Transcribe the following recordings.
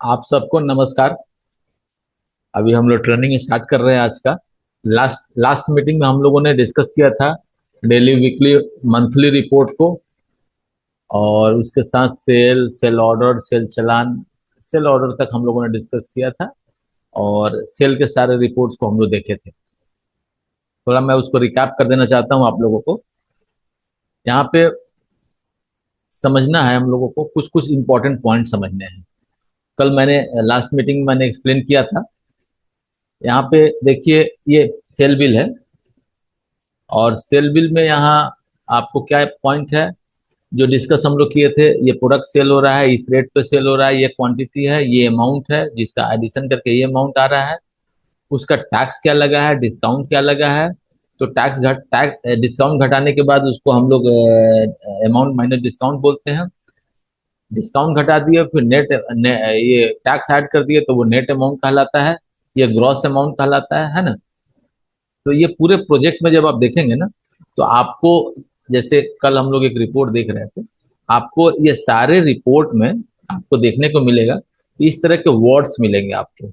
आप सबको नमस्कार। अभी हम लोग ट्रेनिंग स्टार्ट कर रहे हैं आज का। लास्ट लास्ट मीटिंग में हम लोगों ने डिस्कस किया था डेली, वीकली, मंथली रिपोर्ट को, और उसके साथ सेल, सेल ऑर्डर, सेल चलान, सेल ऑर्डर तक हम लोगों ने डिस्कस किया था। और सेल के सारे रिपोर्ट्स को हम लोग देखे थे। थोड़ा मैं उसको रिकैप कर देना चाहता हूँ आप लोगों को। यहाँ पे समझना है हम लोगों को, कुछ कुछ इंपॉर्टेंट पॉइंट समझने हैं। कल मैंने लास्ट मीटिंग में मैंने एक्सप्लेन किया था। यहाँ पे देखिए, ये सेल बिल है, और सेल बिल में यहाँ आपको क्या पॉइंट है जो डिस्कस हम लोग किए थे। ये प्रोडक्ट सेल हो रहा है, इस रेट पे सेल हो रहा है, ये क्वांटिटी है, ये अमाउंट है जिसका एडिशन करके ये अमाउंट आ रहा है। उसका टैक्स क्या लगा है, डिस्काउंट क्या लगा है। तो टैक्स डिस्काउंट घटाने के बाद उसको हम लोग अमाउंट माइनस डिस्काउंट बोलते हैं। डिस्काउंट घटा दिए, फिर ये टैक्स ऐड कर दिए तो वो नेट अमाउंट कहलाता है, ये ग्रॉस अमाउंट कहलाता है ना। तो ये पूरे प्रोजेक्ट में जब आप देखेंगे ना, तो आपको, जैसे कल हम लोग एक रिपोर्ट देख रहे थे, आपको ये सारे रिपोर्ट में आपको देखने को मिलेगा, इस तरह के वर्ड्स मिलेंगे आपको।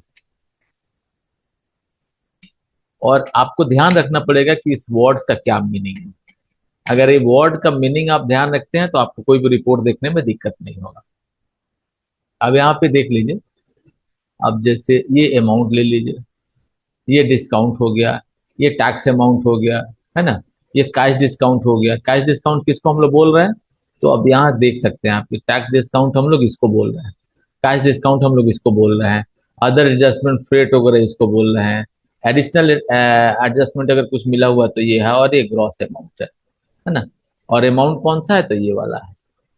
और आपको ध्यान रखना पड़ेगा कि इस वर्ड्स का क्या मीनिंग है। अगर ये वर्ड का मीनिंग आप ध्यान रखते हैं तो आपको कोई भी रिपोर्ट देखने में दिक्कत नहीं होगा। अब यहाँ पे देख लीजिए, अब जैसे ये अमाउंट ले लीजिए, ये डिस्काउंट हो गया, ये टैक्स अमाउंट हो गया, है ना। ये कैश डिस्काउंट हो गया। कैश डिस्काउंट किसको हम लोग बोल रहे हैं, तो अब यहाँ देख सकते हैं आप, टैक्स डिस्काउंट हम लोग इसको बोल रहे हैं, कैश डिस्काउंट हम लोग इसको बोल रहे हैं, अदर एडजस्टमेंट फ्रेट वगैरह इसको बोल रहे हैं, एडिशनल एडजस्टमेंट अगर कुछ मिला हुआ तो ये है, और ये ग्रॉस अमाउंट है ना। और अमाउंट कौन सा है, तो ये वाला है।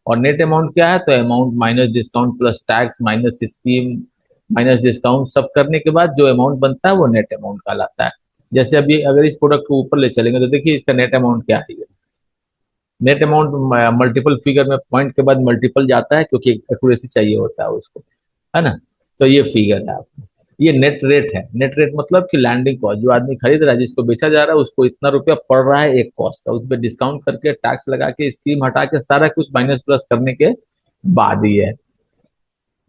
और नेट अमाउंट क्या है, तो amount minus discount plus tax minus scheme minus discount, सब करने के बाद जो अमाउंट बनता है वो नेट अमाउंट कहलाता है। जैसे अभी अगर इस प्रोडक्ट को ऊपर ले चलेंगे तो देखिए इसका नेट अमाउंट क्या है। नेट अमाउंट मल्टीपल फिगर में पॉइंट के बाद मल्टीपल जाता है, क्योंकि एक्यूरेसी चाहिए होता है उसको, है ना। तो ये फिगर है आपको। ये नेट रेट है। नेट रेट मतलब कि लैंडिंग कॉस्ट, जो आदमी खरीद रहा है, जिसको बेचा जा रहा है, उसको इतना रुपया पड़ रहा है एक कॉस्ट का, उस पर डिस्काउंट करके, टैक्स लगा के, स्कीम हटा के, सारा कुछ माइनस प्लस करने के बाद ही है।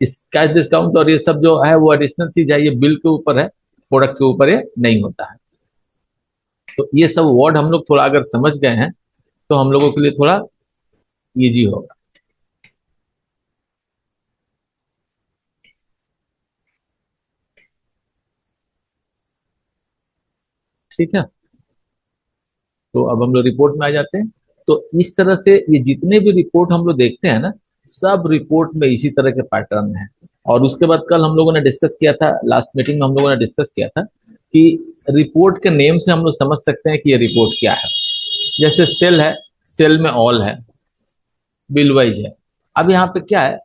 इस कैश डिस्काउंट और ये सब जो है वो एडिशनल चीज है, ये बिल के ऊपर है, प्रोडक्ट के ऊपर ये नहीं होता है। तो ये सब वर्ड हम लोग थोड़ा अगर समझ गए हैं तो हम लोगों के लिए थोड़ा इजी होगा। ठीक है। तो अब हम लोग रिपोर्ट में आ जाते हैं। तो इस तरह से ये जितने भी रिपोर्ट हम लोग देखते हैं ना, सब रिपोर्ट में इसी तरह के पैटर्न है। और उसके बाद कल हम लोगों ने डिस्कस किया था, लास्ट मीटिंग में हम लोगों ने डिस्कस किया था कि रिपोर्ट के नेम से हम लोग समझ सकते हैं कि ये रिपोर्ट क्या है। जैसे सेल है, सेल में ऑल है, बिल वाइज है। अब यहाँ पे क्या है,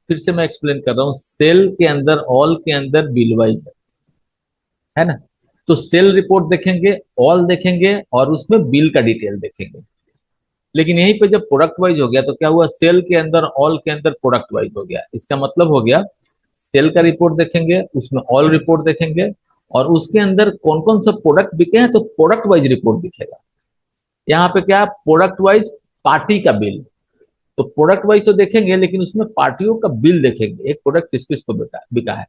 फिर से मैं एक्सप्लेन कर रहा हूँ, सेल के अंदर, ऑल के अंदर बिल वाइज है ना। तो सेल रिपोर्ट देखेंगे, ऑल देखेंगे, और उसमें बिल का डिटेल देखेंगे। लेकिन यहीं पे जब प्रोडक्ट वाइज हो गया तो क्या हुआ, सेल के अंदर, ऑल के अंदर प्रोडक्ट वाइज हो गया। इसका मतलब हो गया, सेल का रिपोर्ट देखेंगे, उसमें ऑल रिपोर्ट देखेंगे, और उसके अंदर कौन कौन सा प्रोडक्ट बिके हैं तो प्रोडक्ट वाइज रिपोर्ट दिखेगा। यहाँ पे क्या, प्रोडक्ट वाइज पार्टी का बिल। तो प्रोडक्ट वाइज तो देखेंगे, लेकिन उसमें पार्टियों का बिल देखेंगे, एक प्रोडक्ट किस किस को बिका बिका है।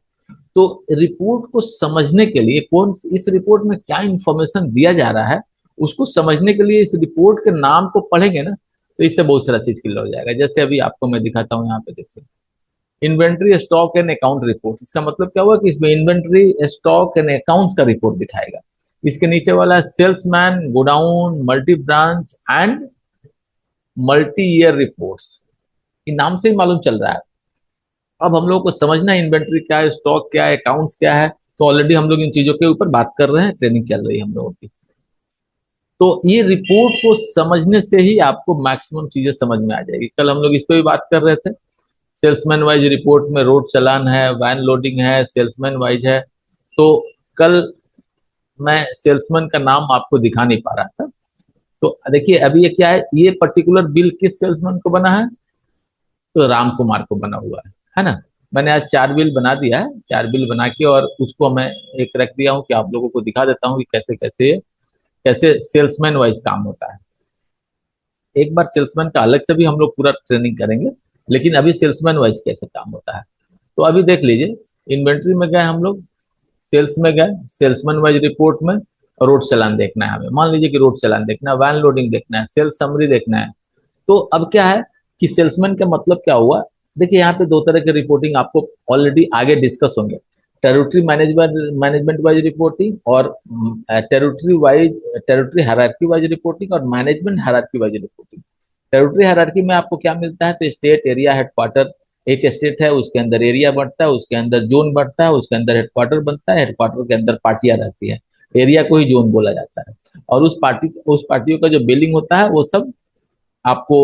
तो रिपोर्ट को समझने के लिए, कौन इस रिपोर्ट में क्या इंफॉर्मेशन दिया जा रहा है, उसको समझने के लिए इस रिपोर्ट के नाम को पढ़ेंगे ना, तो इससे बहुत सारा चीज क्लियर हो जाएगा। जैसे अभी आपको मैं दिखाता हूँ, यहाँ पे देखिए, inventory, stock and account report. इसका मतलब क्या हुआ कि इसमें इन्वेंट्री, स्टॉक एंड अकाउंट्स का रिपोर्ट दिखाएगा। इसके नीचे वाला salesman, godown, multi branch and multi year reports. ये नाम से ही मालूम चल रहा है। अब हम लोग को समझना है इन्वेंट्री क्या है, स्टॉक क्या है, अकाउंट्स क्या है। तो ऑलरेडी हम लोग इन चीजों के ऊपर बात कर रहे हैं, ट्रेनिंग चल रही है हम लोगों की। तो ये रिपोर्ट को समझने से ही आपको मैक्सिमम चीजें समझ में आ जाएगी। कल हम लोग इस पे भी बात कर रहे थे। सेल्समैन वाइज रिपोर्ट में रोड चलान है, वैन लोडिंग है, सेल्समैन वाइज है। तो कल मैं सेल्समैन का नाम आपको दिखा नहीं पा रहा था। तो देखिए अभी ये क्या है, ये पर्टिकुलर बिल किस सेल्समैन को बना है, तो राम कुमार को बना हुआ है ना। मैंने आज 4 बिल बना दिया है, 4 बिल बना के, और उसको मैं एक रख दिया हूँ कि आप लोगों को दिखा देता हूँ कि कैसे कैसे कैसे सेल्समैन वाइज काम होता है। एक बार सेल्समैन का अलग से भी हम लोग पूरा ट्रेनिंग करेंगे, लेकिन अभी सेल्समैन वाइज कैसे काम होता है। तो अभी देख लीजिए, इन्वेंट्री में गए हम लोग, सेल्स में गए, सेल्समैन वाइज रिपोर्ट में रोड चालान देखना है हमें, मान लीजिए कि रोड चालान देखना है, वैन लोडिंग देखना है, सेल्स समरी देखना है। तो अब क्या है कि सेल्समैन का मतलब क्या हुआ। देखिए यहाँ पे दो तरह के रिपोर्टिंग आपको ऑलरेडी आगे डिस्कस होंगे, territory management management wise reporting और टेरिटरी हायरार्की वाइज रिपोर्टिंग और management hierarchy wise reporting. Territory hierarchy में आपको क्या मिलता है, तो स्टेट एरिया हेडक्वार्टर, एक स्टेट है उसके अंदर एरिया बढ़ता है, उसके अंदर जोन बढ़ता है, उसके अंदर हेडक्वार्टर बनता है, हेडक्वार्टर के अंदर पार्टियां रहती है, एरिया को ही जोन बोला जाता है। और उस पार्टियों का जो बिलिंग होता है वो सब आपको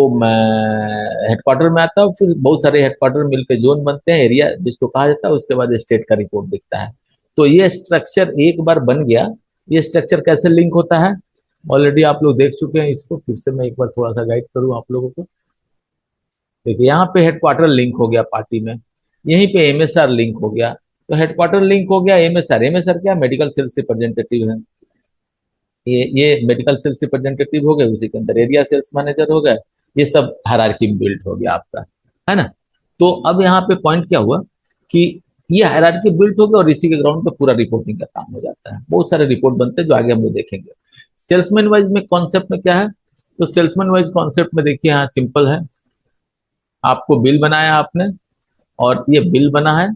हेडक्वार्टर में आता है, फिर बहुत सारे हेडक्वार्टर मिलकर जोन बनते हैं, एरिया जिसको कहा जाता है, उसके बाद स्टेट का रिपोर्ट दिखता है। तो ये स्ट्रक्चर एक बार बन गया, ये स्ट्रक्चर कैसे लिंक होता है ऑलरेडी आप लोग देख चुके हैं इसको, फिर से मैं एक बार थोड़ा सा गाइड करूँ आप लोगों को। देखिए यहाँ पे हेडक्वार्टर लिंक हो गया पार्टी में, यहीं पे एमएसआर लिंक हो गया, तो हेडक्वार्टर लिंक हो गया, एमएसआर, एमएसआर क्या, मेडिकल सेल्स रिप्रेजेंटेटिव है, ये मेडिकल सेल्स रिप्रेजेंटेटिव हो गए, उसी के अंदर एरिया सेल्स मैनेजर हो गए, ये सब हायरार्की में बिल्ट हो गया आपका, है ना। तो अब यहाँ पे पॉइंट क्या हुआ कि ये हायरार्की बिल्ट हो गया और इसी के ग्राउंड पे पूरा रिपोर्टिंग का काम हो जाता है, बहुत सारे रिपोर्ट बनते हैं जो आगे हम लोग देखेंगे। सेल्समैन वाइज में कॉन्सेप्ट में क्या है, तो सेल्समैन वाइज कॉन्सेप्ट में देखिए यहाँ सिंपल है, आपको बिल बनाया आपने और ये बिल बना है,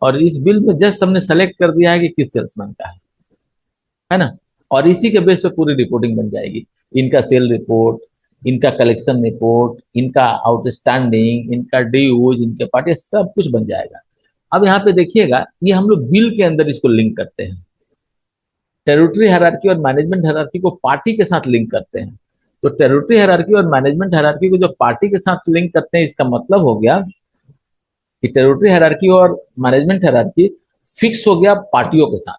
और इस बिल में जस्ट हमने सेलेक्ट कर दिया है कि किस सेल्समैन का है ना, और इसी के बेस पे पूरी रिपोर्टिंग बन जाएगी, इनका सेल रिपोर्ट, इनका कलेक्शन रिपोर्ट, इनका आउटस्टैंडिंग, इनका ड्यूज, इनके पार्टी, सब कुछ बन जाएगा। अब यहाँ पे देखिएगा, ये हम लोग बिल के अंदर इसको लिंक करते हैं, टेरिटरी हायरार्की और मैनेजमेंट हायरार्की को पार्टी के साथ लिंक करते हैं। तो टेरिटरी हायरार्की और मैनेजमेंट हायरार्की को जो पार्टी के साथ लिंक करते हैं, इसका मतलब हो गया कि टेरिटरी हायरार्की और मैनेजमेंट हायरार्की फिक्स हो गया पार्टियों के साथ,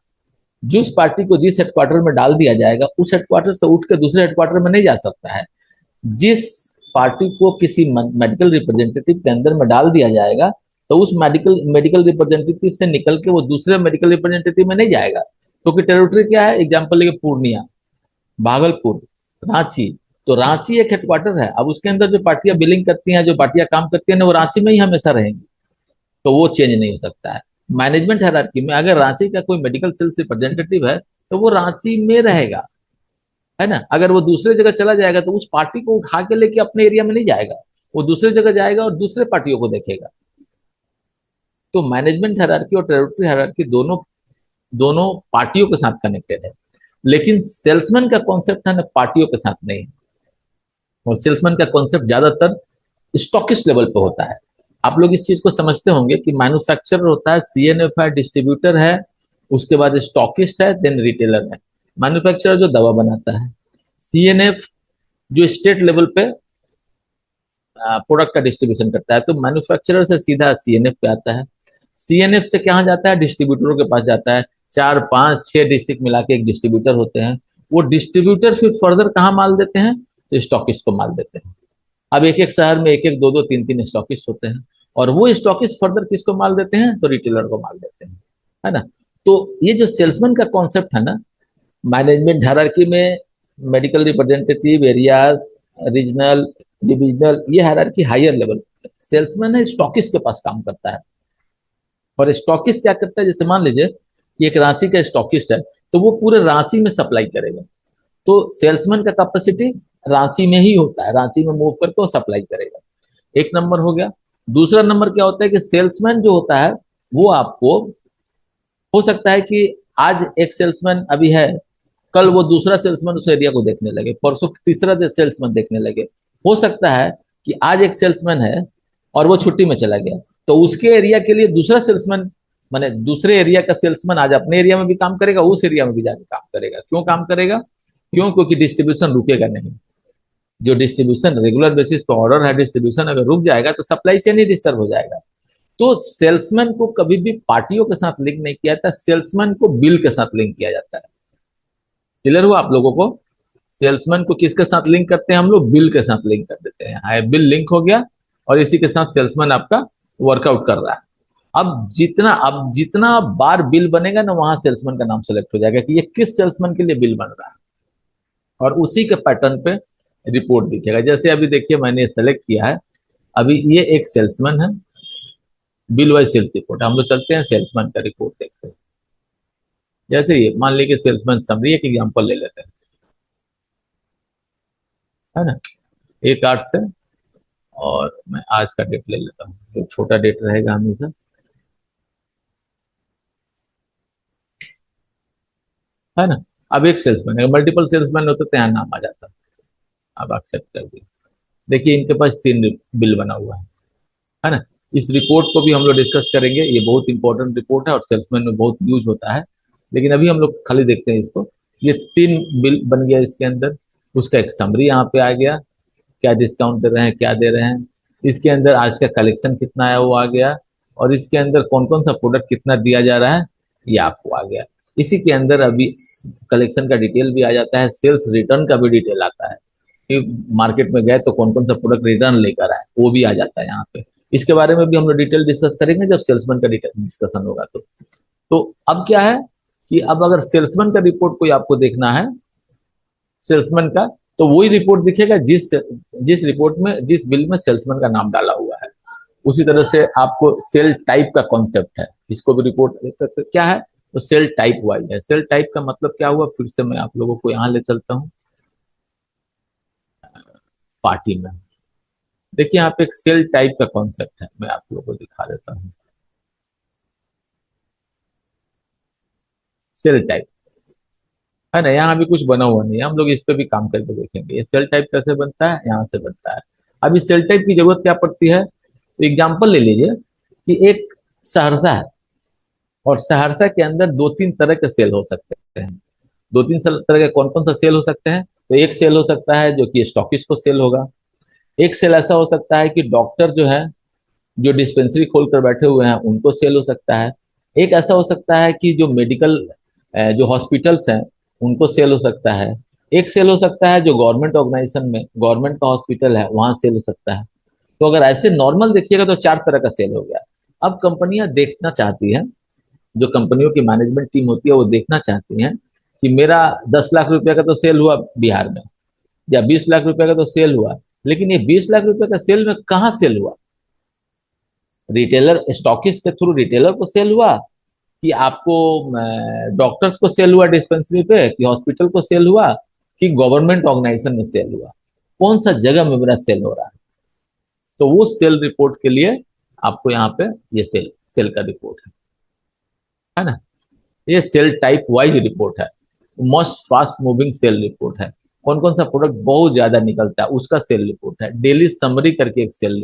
जिस पार्टी को जिस हेडक्वार्टर में डाल दिया जाएगा उस हेडक्वार्टर से उठ के दूसरे हेडक्वार्टर में नहीं जा सकता है। जिस पार्टी को किसी मेडिकल रिप्रेजेंटेटिव के अंदर में डाल दिया जाएगा, तो उस मेडिकल रिप्रेजेंटेटिव से निकल के वो दूसरे मेडिकल रिप्रेजेंटेटिव में नहीं जाएगा, क्योंकि टेरिटरी क्या है, एग्जाम्पल लेके पूर्णिया, भागलपुर, रांची, तो रांची एक हेडक्वार्टर है, अब उसके अंदर जो पार्टियां बिलिंग करती हैं, जो पार्टियां काम करती हैं, वो रांची में ही हमेशा रहेंगी, तो वो चेंज नहीं हो सकता है। मैनेजमेंट हायरार्की में अगर रांची का कोई मेडिकल सेल्स रिप्रेजेंटेटिव है तो वो रांची में रहेगा, है ना। अगर वो दूसरे जगह चला जाएगा तो उस पार्टी को उठा के लेके अपने एरिया में नहीं जाएगा, वो दूसरे जगह जाएगा और दूसरे पार्टियों को देखेगा। तो मैनेजमेंट हायरार्की और टेरिटरी हायरार्की दोनों दोनों पार्टियों के साथ कनेक्टेड है, लेकिन सेल्समैन का कॉन्सेप्ट है ना, पार्टियों के साथ नहीं। और सेल्समैन का कॉन्सेप्ट ज्यादातर स्टॉकिस्ट लेवल पे होता है। आप लोग इस चीज को समझते होंगे कि मैन्युफैक्चरर होता है, सीएनएफ है, डिस्ट्रीब्यूटर है, उसके बाद स्टॉकिस्ट है, देन रिटेलर है। मैन्युफैक्चरर जो दवा बनाता है, सीएनएफ जो स्टेट लेवल पे प्रोडक्ट का डिस्ट्रीब्यूशन करता है, तो मैन्युफैक्चरर से सीधा सीएनएफ पे आता है, सीएनएफ से कहाँ जाता है, डिस्ट्रीब्यूटरों के पास जाता है, 4 5 6 डिस्ट्रिक्ट मिला के एक डिस्ट्रीब्यूटर होते हैं, वो डिस्ट्रीब्यूटर फिर फर्दर कहाँ माल देते हैं, तो स्टॉकिस्ट को माल देते हैं। अब एक एक शहर में एक एक दो दो तीन तीन स्टॉकिस्ट होते हैं, और वो स्टॉकिस्ट फर्दर किसको माल देते हैं, तो रिटेलर को माल देते हैं, है ना। तो ये जो सेल्समैन का कॉन्सेप्ट है ना, मैनेजमेंट हायरार्की में medical representative, area, regional, divisional, ये हायरार्की हायर लेवल, सेल्समैन है स्टॉकिस्ट के पास काम करता है। और स्टॉकिस्ट क्या करता है, जैसे मान लीजिए कि एक रांची का स्टॉकिस्ट है, तो वो पूरे रांची में सप्लाई करेगा, तो सेल्समैन का कैपेसिटी रांची में ही होता है, रांची में मूव करके वो सप्लाई करेगा, एक नंबर हो गया। दूसरा नंबर क्या होता है कि सेल्समैन जो होता है वो आपको, हो सकता है कि आज एक सेल्समैन अभी है, कल वो दूसरा सेल्समैन उस एरिया को देखने लगे, परसों तीसरा सेल्समैन देखने लगे, हो सकता है कि आज एक सेल्समैन है और वो छुट्टी में चला गया, तो उसके एरिया के लिए दूसरा सेल्समैन, माने दूसरे एरिया का सेल्समैन आज अपने एरिया में भी काम करेगा, उस एरिया में भी जाके काम करेगा। क्यों काम करेगा, क्यों, क्योंकि डिस्ट्रीब्यूशन रुकेगा नहीं। जो डिस्ट्रीब्यूशन रेगुलर बेसिस पे ऑर्डर है, डिस्ट्रीब्यूशन अगर रुक जाएगा तो सप्लाई चेन ही डिस्टर्ब हो जाएगा। तो सेल्समैन को कभी भी पार्टियों के साथ लिंक नहीं किया जाता, सेल्समैन को बिल के साथ लिंक किया जाता है। क्लियर हुआ आप लोगों को, सेल्समैन को किसके साथ लिंक करते हैं हम लोग, बिल के साथ लिंक कर देते हैं। हाँ, बिल लिंक हो गया और इसी के साथ सेल्समैन आपका वर्कआउट कर रहा है। अब जितना बार बिल बनेगा ना, वहां सेल्समैन का नाम सेलेक्ट हो जाएगा कि ये किस सेल्समैन के लिए बिल बन रहा है, और उसी के पैटर्न पे रिपोर्ट दिखेगा। जैसे अभी देखिए मैंने सेलेक्ट किया है, अभी ये एक सेल्समैन है बिल वाइज सेल्स रिपोर्ट। हम लोग चलते हैं सेल्समैन का रिपोर्ट देखते हैं। जैसे ये मान लीजिए सेल्समैन समरी एक एग्जांपल ले लेते हैं, है ना, 1/8 से। और मैं आज का डेट ले लेता हूँ, जो छोटा डेट रहेगा हमेशा, है ना। अब एक सेल्समैन, अगर मल्टीपल सेल्समैन होते तो यहाँ नाम आ जाता। अब एक्सेप्ट कर दिया। देखिए इनके पास 3 बिल बना हुआ है ना। इस रिपोर्ट को भी हम लोग डिस्कस करेंगे, ये बहुत इंपॉर्टेंट रिपोर्ट है और सेल्समैन में बहुत यूज होता है। लेकिन अभी हम लोग खाली देखते हैं इसको। ये 3 बिल बन गया इसके अंदर, उसका एक समरी यहाँ पे आ गया, क्या डिस्काउंट दे रहे हैं, क्या दे रहे हैं। इसके अंदर आज का कलेक्शन कितना है वो आ गया, और इसके अंदर कौन कौन सा प्रोडक्ट कितना दिया जा रहा है ये आपको आ गया। इसी के अंदर अभी कलेक्शन का डिटेल भी आ जाता है, सेल्स रिटर्न का भी डिटेल आता है कि मार्केट में गए तो कौन कौन सा प्रोडक्ट रिटर्न लेकर आए, वो भी आ जाता है यहाँ पे। इसके बारे में भी हम लोग डिटेल डिस्कस करेंगे जब सेल्समैन का डिटेल डिस्कशन होगा तो अब क्या है कि अब अगर सेल्समैन का रिपोर्ट कोई आपको देखना है, सेल्समैन का, तो वही रिपोर्ट दिखेगा जिस जिस रिपोर्ट में, जिस बिल में सेल्समैन का नाम डाला हुआ है। उसी तरह से आपको सेल टाइप का कॉन्सेप्ट है, इसको भी रिपोर्ट देख सकते हैं। क्या है तो सेल टाइप वाइज है। सेल टाइप का मतलब क्या हुआ, फिर से मैं आप लोगों को यहाँ ले चलता हूँ पार्टी में। देखिए यहाँ पे एक सेल टाइप का कॉन्सेप्ट है, मैं आप लोगों को दिखा देता हूँ। सेल टाइप है ना, यहाँ भी कुछ बना हुआ नहीं है, हम लोग इस पे भी काम करके देखेंगे ये सेल टाइप कैसे बनता है, यहाँ से बनता है। अब इस सेल टाइप की जरूरत क्या पड़ती है, तो एग्जाम्पल ले लीजिए कि एक सहरसा है, और सहरसा के अंदर 2-3 तरह के सेल हो सकते हैं। 2-3 तरह के कौन कौन सा सेल हो सकते हैं, तो एक सेल हो सकता है जो कि स्टॉकिस्ट को सेल होगा। एक सेल ऐसा हो सकता है कि डॉक्टर जो है, जो डिस्पेंसरी खोलकर बैठे हुए हैं उनको सेल हो सकता है। एक ऐसा हो सकता है कि जो मेडिकल, जो हॉस्पिटल्स हैं उनको सेल हो सकता है। एक सेल हो सकता है जो गवर्नमेंट ऑर्गेनाइजेशन में, गवर्नमेंट का हॉस्पिटल है वहां सेल हो सकता है। तो अगर ऐसे नॉर्मल देखिएगा तो 4 तरह का सेल हो गया। अब कंपनियां देखना चाहती हैं, जो कंपनियों की मैनेजमेंट टीम होती है वो देखना चाहती हैं कि मेरा 10 लाख रुपए का तो सेल हुआ बिहार में, या 20 लाख रुपए का तो सेल हुआ, लेकिन ये 20 लाख रुपए का सेल में कहाँ सेल हुआ, रिटेलर स्टॉकिस्ट के थ्रू रिटेलर को सेल हुआ, कि आपको डॉक्टर्स को सेल हुआ डिस्पेंसरी पे, कि हॉस्पिटल को सेल हुआ, कि गवर्नमेंट ऑर्गेनाइजेशन में सेल हुआ, कौन सा जगह में मेरा सेल हो रहा है। तो वो सेल रिपोर्ट के लिए आपको यहाँ पे ये सेल सेल का रिपोर्ट है ना। ये सेल टाइप वाइज रिपोर्ट है, most fast moving sale report है। कौन कौन सा प्रोडक्ट बहुत ज्यादा निकलता है उसका सेल रिपोर्ट है। डेली समरी करके एक सेल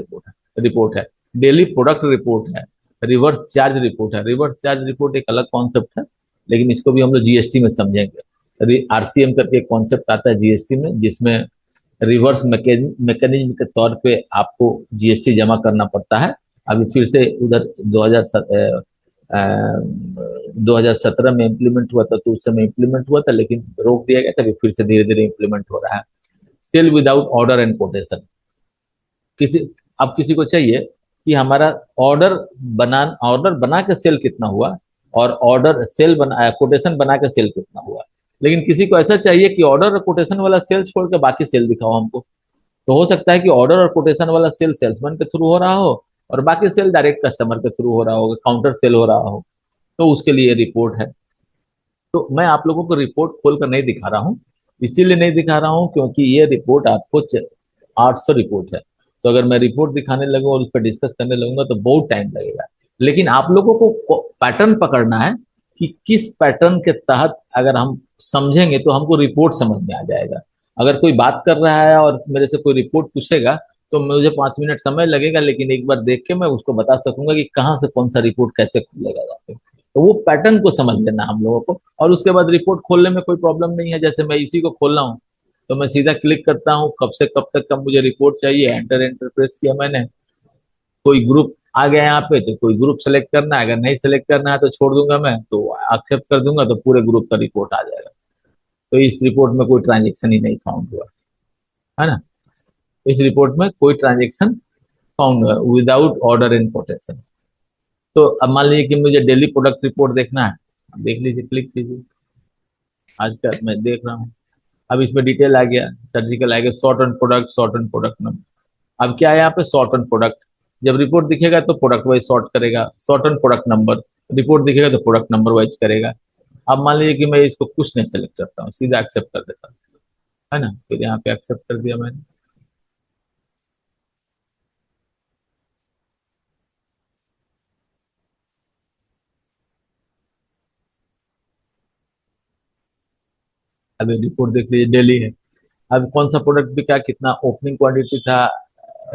रिपोर्ट है। डेली प्रोडक्ट रिपोर्ट है। रिवर्स चार्ज रिपोर्ट है। रिवर्स चार्ज रिपोर्ट एक अलग कॉन्सेप्ट है, लेकिन इसको भी हम लोग जीएसटी में समझेंगे। आरसीएम करके एक कॉन्सेप्ट आता है जीएसटी में, जिसमें रिवर्स मैकेनिज्म के तौर पे आपको जीएसटी जमा करना पड़ता है। अभी फिर से उधर 2017 में इम्प्लीमेंट हुआ था, तो उस समय इम्प्लीमेंट हुआ था लेकिन रोक दिया गया था, अभी फिर से धीरे धीरे इम्प्लीमेंट हो रहा है। Sale without order and quotation. किसी अब किसी को चाहिए कि हमारा ऑर्डर बना के सेल कितना हुआ, और ऑर्डर सेल बना कोटेशन बना के सेल कितना हुआ। लेकिन किसी को ऐसा चाहिए कि ऑर्डर और कोटेशन वाला सेल छोड़ के बाकी सेल दिखाओ हमको। तो हो सकता है कि ऑर्डर और कोटेशन वाला सेल सेल्समैन के थ्रू हो रहा हो, और बाकी सेल डायरेक्ट कस्टमर के थ्रू हो रहा होगा, काउंटर सेल हो रहा हो। तो उसके लिए रिपोर्ट है। तो मैं आप लोगों को रिपोर्ट खोल कर नहीं दिखा रहा हूँ, इसीलिए नहीं दिखा रहा हूँ क्योंकि ये रिपोर्ट आपको 800 रिपोर्ट है। तो अगर मैं रिपोर्ट दिखाने लगूँ और उस पर डिस्कस करने लगूंगा तो बहुत टाइम लगेगा। लेकिन आप लोगों को पैटर्न पकड़ना है कि किस पैटर्न के तहत अगर हम समझेंगे तो हमको रिपोर्ट समझ में आ जाएगा। अगर कोई बात कर रहा है और मेरे से कोई रिपोर्ट पूछेगा तो मुझे 5 मिनट समय लगेगा, लेकिन एक बार देख के मैं उसको बता सकूंगा कि कहाँ से कौन सा रिपोर्ट कैसे खुलेगा जाके। तो वो पैटर्न को समझ लेना हम लोगों को, और उसके बाद रिपोर्ट खोलने में कोई प्रॉब्लम नहीं है। जैसे मैं इसी को खोल रहा हूँ तो मैं सीधा क्लिक करता हूँ, कब से कब तक का मुझे रिपोर्ट चाहिए, एंटर एंटर प्रेस किया मैंने। कोई ग्रुप आ गया यहाँ पे तो कोई ग्रुप सेलेक्ट करना है, अगर नहीं सेलेक्ट करना है तो छोड़ दूंगा, मैं तो एक्सेप्ट कर दूंगा, तो पूरे ग्रुप का रिपोर्ट आ जाएगा। तो इस रिपोर्ट में कोई ट्रांजेक्शन ही नहीं फाउंड हुआ, है ना। इस रिपोर्ट में कोई ट्रांजेक्शन फाउंड हुआ विदाउट ऑर्डर इन कोटेशन। तो अब मान लीजिए कि मुझे डेली प्रोडक्ट रिपोर्ट देखना है, अब देख लीजिए, क्लिक कीजिए। आज का मैं देख रहा हूँ। अब इसमें डिटेल आ गया, सर्जिकल आ गया, short on product, short on product number. अब क्या है यहाँ पे, शॉर्ट ऑन प्रोडक्ट। जब रिपोर्ट दिखेगा तो प्रोडक्ट वाइज सॉर्ट करेगा, sort on product number. Report दिखेगा तो प्रोडक्ट नंबर वाइज करेगा। अब मान लीजिए कि मैं इसको कुछ नहीं सेलेक्ट करता हूँ, सीधा एक्सेप्ट कर देता हूँ, है ना। फिर यहाँ पे एक्सेप्ट कर दिया मैंने। अब ये रिपोर्ट देख लीजिए, डेली है। अब कौन सा प्रोडक्ट बिका, कितना ओपनिंग क्वांटिटी था,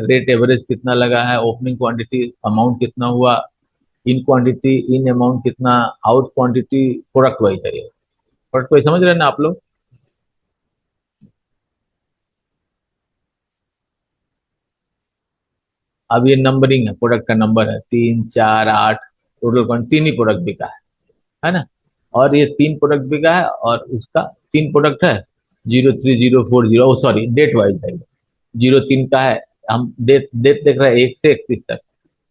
रेट एवरेज कितना लगा है, ओपनिंग क्वांटिटी अमाउंट कितना हुआ, इन क्वांटिटी इन अमाउंट कितना, आउट क्वांटिटी, प्रोडक्ट वाइज है ये। प्रोडक्ट वाइज समझ रहे हैं ना आप लोग। अब ये नंबरिंग है, प्रोडक्ट का नंबर है 3 4 8, टोटल क्वांटिटी तीन ही प्रोडक्ट बिका है ना। और ये तीन प्रोडक्ट बिका है और उसका तीन प्रोडक्ट है, 03 0 4 0, सॉरी डेट वाइज है, 03 का है। हम डेट डेट देख रहे हैं 1 से 31 तक,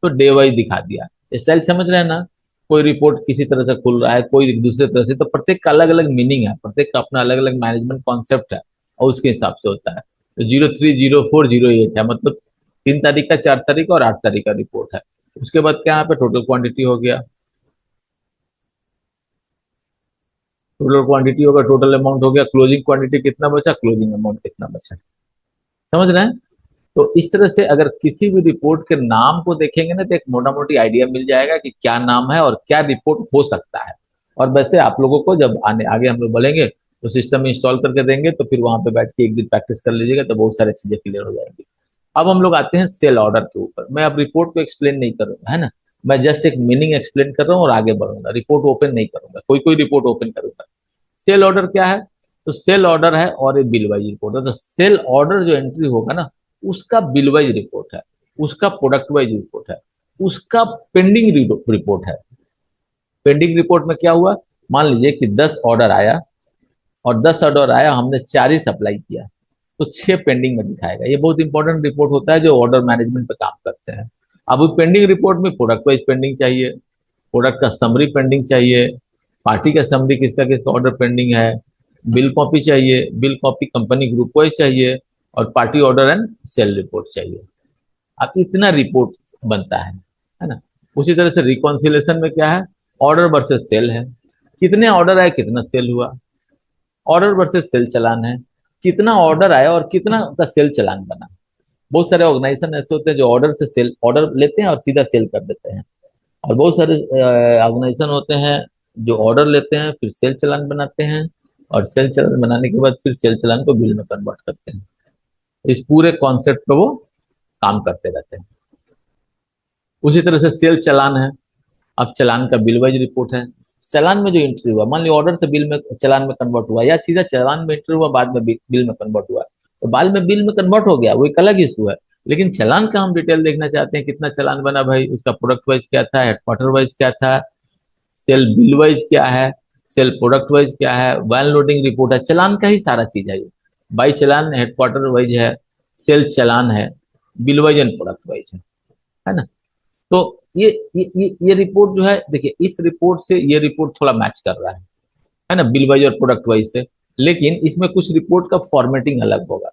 तो डे वाइज दिखा दिया। स्टाइल समझ रहे हैं ना। कोई रिपोर्ट किसी तरह से खुल रहा है, कोई दूसरे तरह से, तो प्रत्येक का अलग अलग मीनिंग है, प्रत्येक का अपना अलग अलग मैनेजमेंट कॉन्सेप्ट है, और उसके हिसाब से होता है। तो 03 0 4 0 8 है, मतलब 3 तारीख का, 4 तारीख और 8 तारीख का रिपोर्ट है। उसके बाद क्या यहाँ पे टोटल क्वांटिटी हो गया, टोटल क्वांटिटी होगा, टोटल अमाउंट हो गया, क्लोजिंग क्वांटिटी कितना बचा, क्लोजिंग अमाउंट कितना बचा। समझ रहे हैं। तो इस तरह से अगर किसी भी रिपोर्ट के नाम को देखेंगे ना, तो एक मोटा मोटी आइडिया मिल जाएगा कि क्या नाम है और क्या रिपोर्ट हो सकता है। और वैसे आप लोगों को जब आने आगे हम लोग बोलेंगे तो सिस्टम में इंस्टॉल करके देंगे, तो फिर वहां पे बैठ के एक दिन प्रैक्टिस कर लीजिएगा, तो बहुत सारी चीजें क्लियर हो जाएंगी। अब हम लोग आते हैं सेल ऑर्डर के ऊपर। मैं अब रिपोर्ट को एक्सप्लेन नहीं करूंगा, है ना। मैं जस्ट एक मीनिंग एक्सप्लेन कर रहा हूँ और आगे बढ़ूंगा, रिपोर्ट ओपन नहीं करूंगा, कोई कोई रिपोर्ट ओपन करूंगा। सेल ऑर्डर क्या है, तो सेल ऑर्डर है और एक बिल वाइज रिपोर्ट है। तो सेल ऑर्डर जो एंट्री होगा ना, उसका बिल वाइज रिपोर्ट है, उसका प्रोडक्ट वाइज रिपोर्ट है, उसका पेंडिंग रिपोर्ट है। पेंडिंग रिपोर्ट में क्या हुआ, मान लीजिए कि 10 ऑर्डर आया, और 10 ऑर्डर आया, हमने 4 ही सप्लाई किया, तो 6 पेंडिंग में दिखाएगा। ये बहुत इंपॉर्टेंट रिपोर्ट होता है जो ऑर्डर मैनेजमेंट पे काम करते हैं। अब वो पेंडिंग रिपोर्ट में प्रोडक्ट वाइज पेंडिंग चाहिए, प्रोडक्ट का समरी पेंडिंग चाहिए, पार्टी का समरी किसका किसका ऑर्डर पेंडिंग है, बिल कॉपी चाहिए, bill copy company group wise चाहिए, और party order and sale report चाहिए। अब इतना रिपोर्ट बनता है ना। उसी तरह से रिकॉन्सिलेशन में क्या है, ऑर्डर वर्सेस सेल है, कितने ऑर्डर आए कितना सेल हुआ, ऑर्डर वर्सेस सेल चलान है, कितना ऑर्डर आया और कितना का सेल चलान बना। बहुत सारे ऑर्गेनाइजेशन ऐसे होते हैं जो ऑर्डर से सेल, ऑर्डर लेते हैं और सीधा सेल कर देते हैं। और बहुत सारे ऑर्गेनाइजेशन होते हैं जो ऑर्डर लेते हैं, फिर सेल चलान बनाते हैं, और सेल चलान बनाने के बाद फिर सेल चलान को बिल में कन्वर्ट करते हैं। इस पूरे कॉन्सेप्ट पे वो काम करते रहते हैं। उसी तरह से सेल चलान है। अब चलान का बिल वाइज रिपोर्ट है। चलान में जो एंट्री हुआ, मान लो ऑर्डर से बिल में, चलान में कन्वर्ट हुआ, या सीधा चलान में एंट्री हुआ बाद में बिल में कन्वर्ट हुआ, तो बाद में बिल में कन्वर्ट हो गया, वो एक अलग इशू है। लेकिन चलान का हम डिटेल देखना चाहते हैं, कितना चलान बना भाई, उसका प्रोडक्ट वाइज क्या था, हेडक्वार्टर वाइज क्या था, सेल बिल वाइज क्या है, सेल प्रोडक्ट वाइज क्या है, वैन लोडिंग रिपोर्ट है, चलान का ही सारा चीज है ये। बाई चलान हेडक्वार्टर वाइज है, सेल चलान है, bill wise and product wise है ना। तो ये रिपोर्ट जो है, देखिए इस रिपोर्ट से ये रिपोर्ट थोड़ा मैच कर रहा है ना, बिल वाइज और प्रोडक्ट वाइज से। लेकिन इसमें कुछ रिपोर्ट का फॉर्मेटिंग अलग होगा।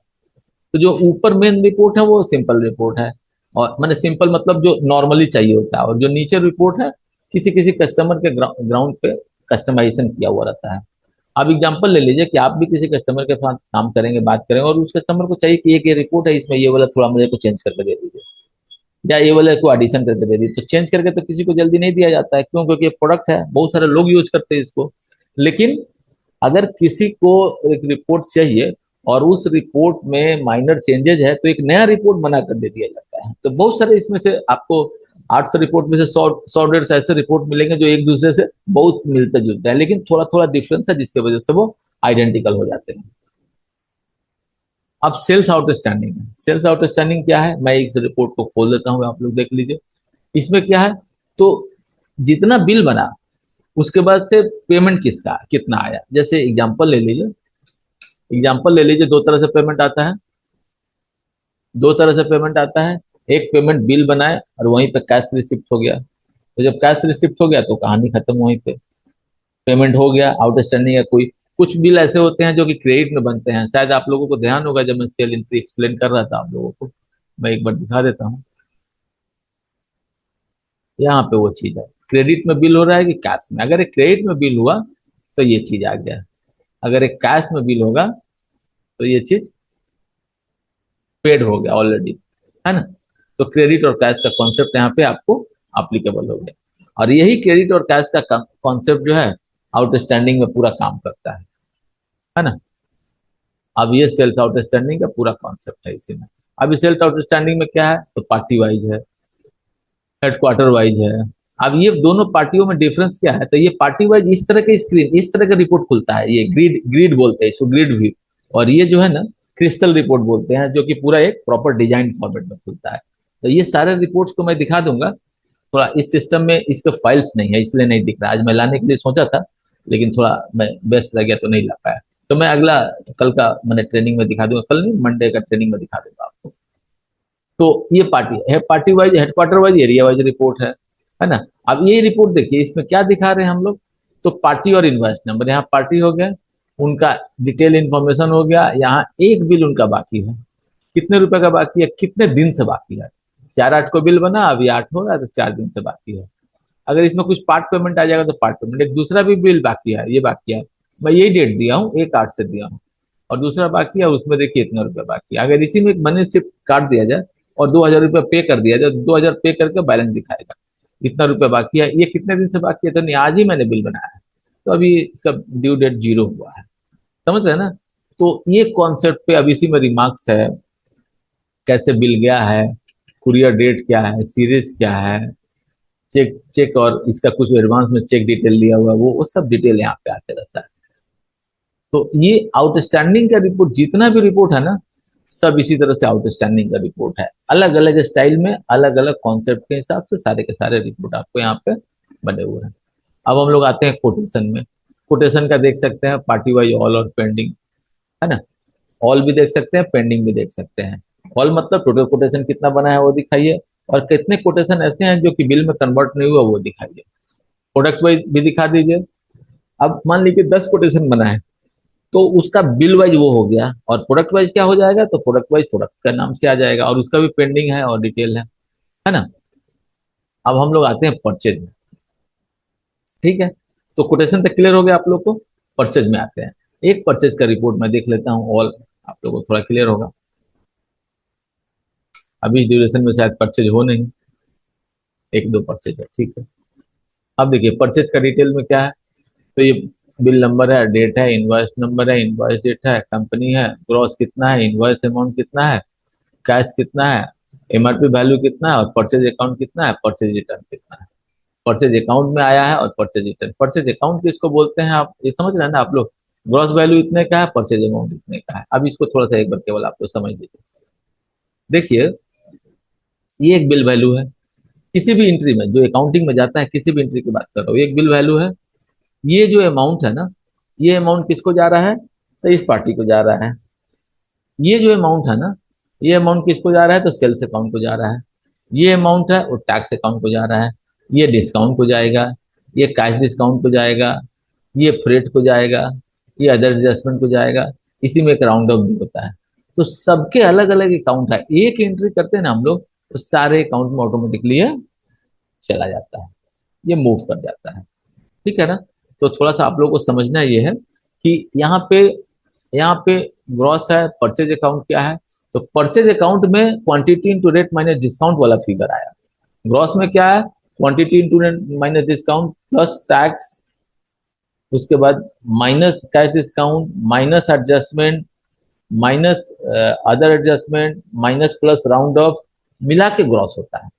तो जो ऊपर मेन रिपोर्ट है वो सिंपल रिपोर्ट है, और मैंने सिंपल मतलब जो नॉर्मली चाहिए होता है, और जो नीचे रिपोर्ट है किसी किसी कस्टमर के ग्राउंड पे कस्टमाइजेशन किया हुआ रहता है। आप एग्जांपल ले लीजिए कि आप भी किसी कस्टमर के साथ काम करेंगे, बात करेंगे, और उस कस्टमर को चाहिए कि एक ये रिपोर्ट है, इसमें ये वाला थोड़ा मुझे को चेंज करके दे दीजिए, या ये वाले को एडिशन करके दे दी, तो चेंज करके तो किसी को जल्दी नहीं दिया जाता है, क्यों, क्योंकि ये प्रोडक्ट है, बहुत सारे लोग यूज करते हैं इसको। लेकिन अगर किसी को एक रिपोर्ट चाहिए और उस रिपोर्ट में माइनर चेंजेस है, तो एक नया रिपोर्ट बनाकर दे दिया जाता है। तो बहुत सारे इसमें से आपको 800 रिपोर्ट में से 100 150 ऐसे रिपोर्ट मिलेंगे जो एक दूसरे से बहुत मिलते जुलते हैं, लेकिन थोड़ा थोड़ा डिफरेंस है, जिसकी वजह से वो आइडेंटिकल हो जाते हैं। अब सेल्स आउटस्टैंडिंग है। सेल्स आउटस्टैंडिंग क्या है, मैं इस रिपोर्ट को खोल देता हूँ, आप लोग देख लीजिए। इसमें क्या है, तो जितना बिल बना उसके बाद से पेमेंट किसका कितना आया, जैसे एग्जांपल ले लीजिए। एग्जांपल ले लीजिए, दो तरह से पेमेंट आता है, दो तरह से पेमेंट आता है। एक पेमेंट बिल बनाए और वहीं पे कैश रिसिप्ट हो गया, तो जब कैश रिसिप्ट हो गया तो कहानी खत्म, वहीं पे पेमेंट हो गया। आउटस्टैंडिंग है कोई, कुछ बिल ऐसे होते हैं जो कि क्रेडिट में बनते हैं, शायद आप लोगों को ध्यान होगा जब मैं सेल एंट्री एक्सप्लेन कर रहा था आप लोगों को। मैं एक बार दिखा देता हूँ। यहाँ पे वो चीज है, क्रेडिट में बिल हो रहा है कि कैश में। अगर एक क्रेडिट में बिल हुआ तो ये चीज आ गया, अगर एक कैश में बिल होगा तो ये चीज पेड हो गया ऑलरेडी, है ना। तो क्रेडिट और कैश का कॉन्सेप्ट यहाँ पे आपको अप्लीकेबल हो गया, और यही क्रेडिट और कैश का कॉन्सेप्ट जो है आउटस्टैंडिंग में पूरा काम करता है ना। अब ये सेल्स आउटस्टैंडिंग का पूरा कॉन्सेप्ट है इसी में। अब सेल्स आउटस्टैंडिंग में क्या है, तो पार्टी वाइज है, हेडक्वार्टर वाइज है। अब ये दोनों पार्टियों में डिफरेंस क्या है, तो ये पार्टी वाइज इस तरह के स्क्रीन, इस तरह का रिपोर्ट खुलता है, ये ग्रिड ग्रिड बोलते हैं इसको, ग्रिड व्यू। और ये जो है ना क्रिस्टल रिपोर्ट बोलते हैं, जो कि पूरा एक प्रॉपर डिजाइन फॉर्मेट में खुलता है। तो ये सारे रिपोर्ट्स को मैं दिखा दूंगा। थोड़ा इस सिस्टम में इस पे फाइल्स नहीं है, इसलिए नहीं दिख रहा। आज मैं लाने के लिए सोचा था, लेकिन थोड़ा मैं व्यस्त रह गया तो नहीं ला पाया। तो मैं अगला कल का मैंने ट्रेनिंग में दिखा दूंगा, कल नहीं मंडे का ट्रेनिंग में दिखा दूंगा आपको। तो ये पार्टी है, party wise, headquarter wise, area wise report है ना। अब ये रिपोर्ट देखिए, इसमें क्या दिखा रहे हैं हम लोग, तो पार्टी और इनवॉइस नंबर, यहाँ पार्टी हो गया, उनका डिटेल इंफॉर्मेशन हो गया, यहाँ एक बिल उनका बाकी है, कितने रुपए का बाकी है, कितने दिन से बाकी है। 4/8 को बिल बना, अभी 8 हो रहा है, तो 4 दिन से बाकी है। अगर इसमें कुछ पार्ट पेमेंट आ जाएगा तो पार्ट पेमेंट, एक दूसरा भी बिल बाकी है, ये बाकी है, मैं यही डेट दिया हूँ, 1/8 से दिया हूँ, और दूसरा बाकी है, उसमें देखिए इतना रुपया बाकी है। अगर इसी में एक मनी सिर्फ काट दिया जाए और 2,000 रुपया पे कर दिया जाए, 2,000 पे करके बैलेंस दिखाएगा, इतना रुपया बाकी है। ये कितने दिन से बाकी है, तो नहीं, आज ही मैंने बिल बनाया है, तो अभी इसका ड्यू डेट 0 हुआ है, समझ रहे हैं ना। तो ये कॉन्सेप्ट पे अब इसी में रिमार्क्स है, कैसे बिल गया है, कुरियर डेट क्या है, सीरीज क्या है, चेक चेक और इसका कुछ एडवांस में चेक डिटेल लिया हुआ, वो सब डिटेल यहाँ पे आते रहता है। तो ये आउटस्टैंडिंग का रिपोर्ट, जितना भी रिपोर्ट है ना, सब इसी तरह से आउटस्टैंडिंग का रिपोर्ट है, अलग अलग स्टाइल में, अलग अलग कॉन्सेप्ट के हिसाब से सारे के सारे रिपोर्ट आपको यहाँ पे बने हुए हैं। अब हम लोग आते हैं कोटेशन में। कोटेशन का देख सकते हैं पार्टी वाइज ऑल और पेंडिंग, है ना। ऑल भी देख सकते हैं, पेंडिंग भी देख सकते हैं। ऑल मतलब टोटल कोटेशन कितना बना है वो दिखाइए, और कितने कोटेशन ऐसे हैं जो कि बिल में कन्वर्ट नहीं हुआ वो दिखाइए। प्रोडक्ट वाइज भी दिखा दीजिए। अब मान लीजिए 10 कोटेशन बना है, तो उसका बिल वाइज वो हो गया, और प्रोडक्ट वाइज क्या हो जाएगा, तो प्रोडक्ट वाइज प्रोडक्ट का नाम से आ जाएगा, और उसका भी पेंडिंग है और डिटेल है ना। अब हम लोग आते हैं परचेज में, ठीक है। तो कोटेशन तक क्लियर हो गया आप लोग को, परचेज में आते हैं। एक परचेज का रिपोर्ट मैं देख लेता हूँ, ऑल आप लोगों को थोड़ा क्लियर होगा। अभी ड्यूरेशन में शायद परचेज हो नहीं, 1-2 परचेज है, ठीक है। अब देखिए परचेज का डिटेल में क्या है, तो ये बिल नंबर है, डेट है, इनवॉइस नंबर है, इनवॉइस डेट है, कंपनी है, ग्रॉस कितना है, इनवॉइस अमाउंट कितना है, कैश कितना है, एमआरपी वैल्यू कितना है, और परचेज अकाउंट कितना है, परचेज रिटर्न कितना है। परचेज अकाउंट में आया है और परचेज रिटर्न। परचेज अकाउंट किसको बोलते हैं, आप ये समझ रहे हैं ना आप लोग। ग्रॉस वैल्यू इतने का है, परचेज अमाउंट इतने का है। अब इसको थोड़ा सा एक बार केवल आप लोग समझ लीजिए। देखिए ये एक बिल वैल्यू है, किसी भी एंट्री में जो अकाउंटिंग में जाता है, किसी भी एंट्री की बात कर रहा हूँ, एक बिल वैल्यू है। ये जो अमाउंट है ना, ये अमाउंट किसको जा रहा है, तो इस पार्टी को जा रहा है। ये जो अमाउंट है ना, ये अमाउंट किसको जा रहा है, तो सेल्स अकाउंट को जा रहा है। ये अमाउंट है वो टैक्स अकाउंट को जा रहा है। ये डिस्काउंट को जाएगा, ये कैश डिस्काउंट को जाएगा, ये फ्रेट को जाएगा, ये अदर एडजस्टमेंट को जाएगा। इसी में एक राउंड ऑफ भी होता है। तो सबके अलग अलग अकाउंट है, एक एंट्री करते हैं ना हम लोग, तो सारे अकाउंट में ऑटोमेटिकली ये चला जाता है, ये मूव कर जाता है, ठीक है ना। तो थोड़ा सा आप लोगों को समझना ये है कि यहाँ पे ग्रॉस है, परचेज अकाउंट क्या है। तो परचेज अकाउंट में quantity into rate minus discount वाला फिगर आया। ग्रॉस में क्या है, quantity into rate minus discount plus tax, उसके बाद minus cash discount minus adjustment minus other adjustment minus plus round of, मिला के ग्रॉस होता है,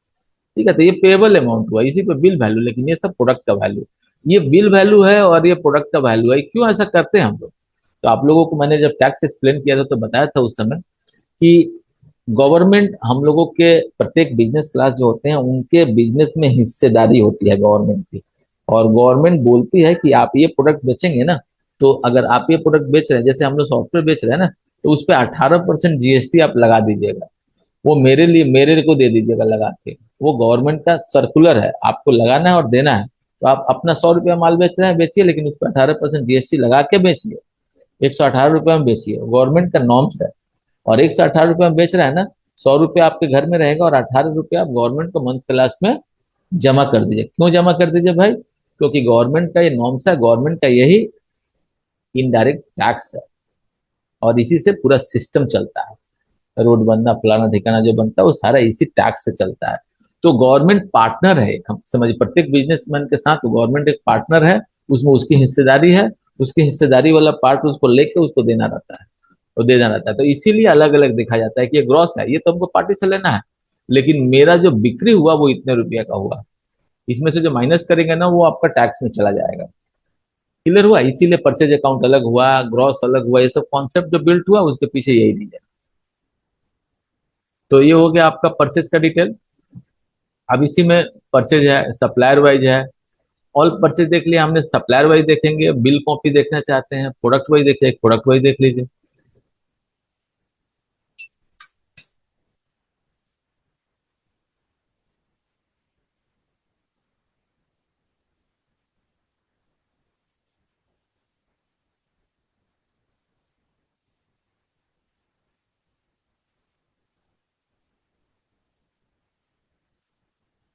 ठीक है। तो ये पेबल अमाउंट हुआ, इसी पे बिल वैल्यू, लेकिन ये सब प्रोडक्ट का वैल्यू। ये बिल वैल्यू है और ये प्रोडक्ट का वैल्यू है। क्यों ऐसा करते हैं हम लोग, तो आप लोगों को मैंने जब टैक्स एक्सप्लेन किया था तो बताया था उस समय कि गवर्नमेंट, हम लोगों के प्रत्येक बिजनेस क्लास जो होते हैं उनके बिजनेस में हिस्सेदारी होती है गवर्नमेंट की। और गवर्नमेंट बोलती है कि आप ये प्रोडक्ट बेचेंगे ना, तो अगर आप ये प्रोडक्ट बेच रहे हैं, जैसे हम लोग सॉफ्टवेयर बेच रहे हैं ना, तो उस पर 18% जीएसटी आप लगा दीजिएगा। वो मेरे लिए, मेरे को दे दीजिएगा लगा के। वो गवर्नमेंट का सर्कुलर है, आपको लगाना है और देना है। तो आप अपना 100 रुपया माल बेच रहे हैं, बेचिए, लेकिन उस पर 18% जीएसटी लगा के बेचिए। 118 रुपये में बेचिए, गवर्नमेंट का नॉर्म्स है। और 118 रुपये में बेच रहा है ना, 100 रुपया आपके घर में रहेगा और 18 रुपया आप गवर्नमेंट को मंथ के लास्ट में जमा कर दीजिए। क्यों जमा कर दीजिए भाई? क्योंकि गवर्नमेंट का ये नॉर्म्स है, गवर्नमेंट का यही इनडायरेक्ट टैक्स है, और इसी से पूरा सिस्टम चलता है। रोड बनना, फलाना ठिकाना जो बनता है वो सारा इसी टैक्स से चलता है। तो गवर्नमेंट पार्टनर है, हम समझिए प्रत्येक बिजनेसमैन के साथ गवर्नमेंट एक पार्टनर है, उसमें उसकी हिस्सेदारी है, उसकी हिस्सेदारी वाला पार्ट उसको लेके उसको देना रहता है, तो देना रहता है। तो इसीलिए अलग अलग देखा जाता है कि ये ग्रॉस है, ये तो हमको पार्टी से लेना है, लेकिन मेरा जो बिक्री हुआ वो इतने रुपया का हुआ, इसमें से जो माइनस करेंगे ना वो आपका टैक्स में चला जाएगा। क्लियर हुआ? इसीलिए परचेज अकाउंट अलग हुआ, ग्रॉस अलग हुआ, ये सब कॉन्सेप्ट जो बिल्ट हुआ उसके पीछे यही रीजन। तो ये हो गया आपका परचेज का डिटेल। अब इसी में परचेज है, सप्लायर वाइज है। ऑल परचेज देख लिया हमने, सप्लायर वाइज देखेंगे, बिल कॉपी देखना चाहते हैं, प्रोडक्ट वाइज देखिए, प्रोडक्ट वाइज देख लीजिए।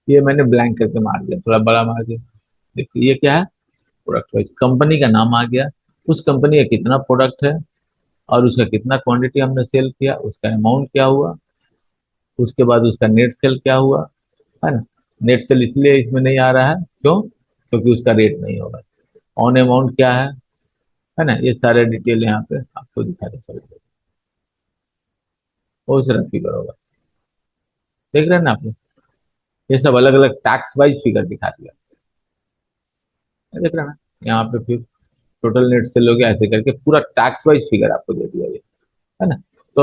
ये मैंने ब्लैंक करके मार दिया, थोड़ा बड़ा मार दिया। देखिए ये क्या है, प्रोडक्ट वाइज कंपनी का नाम आ गया, उस कंपनी का कितना प्रोडक्ट है और उसका कितना क्वांटिटी हमने सेल किया, उसका अमाउंट क्या हुआ, उसके बाद उसका नेट सेल क्या हुआ, है ना। नेट सेल इसलिए इसमें नहीं आ रहा है, क्यों? क्योंकि उसका रेट नहीं होगा। ऑन अमाउंट क्या है ना, ये सारे डिटेल यहाँ पे आपको दिखाते चलेगा। बहुत सारा फिगर होगा, देख रहे हैं ना आप लोग? ये सब अलग अलग टैक्स वाइज फिगर दिखा दिया, ये देख रहे हैं ना? यहाँ पे फिर टोटल नेट सेल हो गया, ऐसे करके पूरा टैक्स वाइज फिगर आपको दे दिया ये, है ना। तो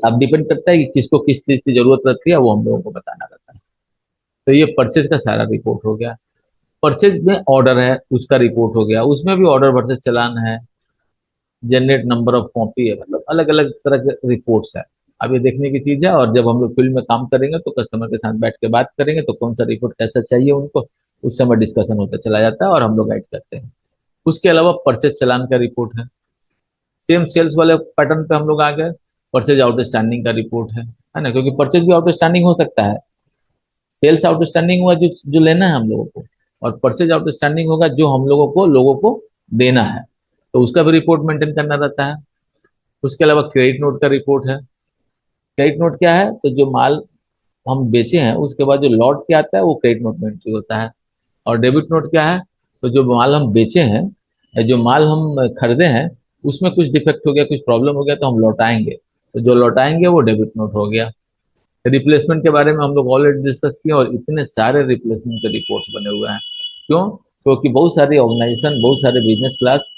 अब डिपेंड करता है कि किसको किस चीज की जरूरत रहती है, वो हम लोगों को बताना रहता है। तो ये परचेज का सारा रिपोर्ट हो गया। परचेज में ऑर्डर है, उसका रिपोर्ट हो गया, उसमें भी ऑर्डर वर्सेस चालान है, जनरेट नंबर ऑफ कॉपी है, मतलब अलग अलग तरह के रिपोर्ट्स है। अब ये देखने की चीज है, और जब हम लोग फील्ड में काम करेंगे तो कस्टमर के साथ बैठ के बात करेंगे तो कौन सा रिपोर्ट कैसा चाहिए उनको, उस समय डिस्कशन होता चला जाता है और हम लोग गाइड करते हैं। उसके अलावा परचेज चालान का रिपोर्ट है, सेम सेल्स वाले पैटर्न पे हम लोग आ गए। परचेज आउटस्टैंडिंग का रिपोर्ट है ना, क्योंकि परचेज भी आउटस्टैंडिंग हो सकता है। सेल्स आउटस्टैंडिंग हुआ जो जो लेना है हम लोगों को, और परचेज आउटस्टैंडिंग होगा जो हम लोगों को देना है, तो उसका भी रिपोर्ट मेंटेन करना रहता है। उसके अलावा क्रेडिट नोट का रिपोर्ट है। क्रेडिट नोट क्या है, तो जो माल हम बेचे हैं उसके बाद जो लौट के आता है वो क्रेडिट नोट में एंट्री होता है। और डेबिट नोट क्या है, तो जो माल हम बेचे हैं या जो माल हम खरीदे हैं उसमें कुछ डिफेक्ट हो गया, कुछ प्रॉब्लम हो गया तो हम लौटाएंगे, तो जो लौटाएंगे वो डेबिट नोट हो गया। रिप्लेसमेंट के बारे में हम लोग ऑलरेडी डिस्कस किए, और इतने सारे रिप्लेसमेंट के रिपोर्ट्स बने हुए हैं। क्यों? क्योंकि बहुत सारी ऑर्गेनाइजेशन, बहुत सारे बिजनेस क्लास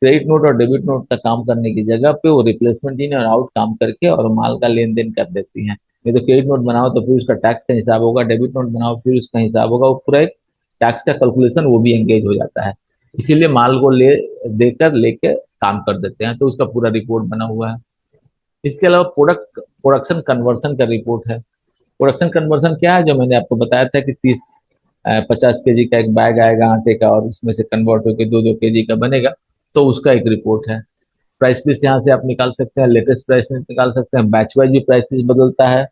क्रेडिट नोट और डेबिट नोट का काम करने की जगह पे वो रिप्लेसमेंट इन और आउट काम करके और माल का लेन देन कर देती हैं। नहीं तो क्रेडिट नोट बनाओ तो फिर उसका टैक्स का हिसाब होगा, डेबिट नोट बनाओ फिर उसका हिसाब होगा, वो पूरा एक टैक्स का कैलकुलेशन वो भी एंगेज हो जाता है। इसीलिए माल को ले देकर लेके काम कर देते हैं, तो उसका पूरा रिपोर्ट बना हुआ है। इसके अलावा प्रोडक्शन कन्वर्सन का रिपोर्ट है। प्रोडक्शन कन्वर्सन क्या है, जो मैंने आपको बताया था कि 50 केजी का एक बैग आएगा आटे का और उसमें से कन्वर्ट होकर 2-2 केजी का बनेगा, तो उसका एक रिपोर्ट है। प्राइस लिस्ट यहाँ से आप निकाल सकते हैं, लेटेस्ट प्राइस लिस्ट निकाल सकते हैं, बैच वाइज भी प्राइस लिस्ट बदलता है।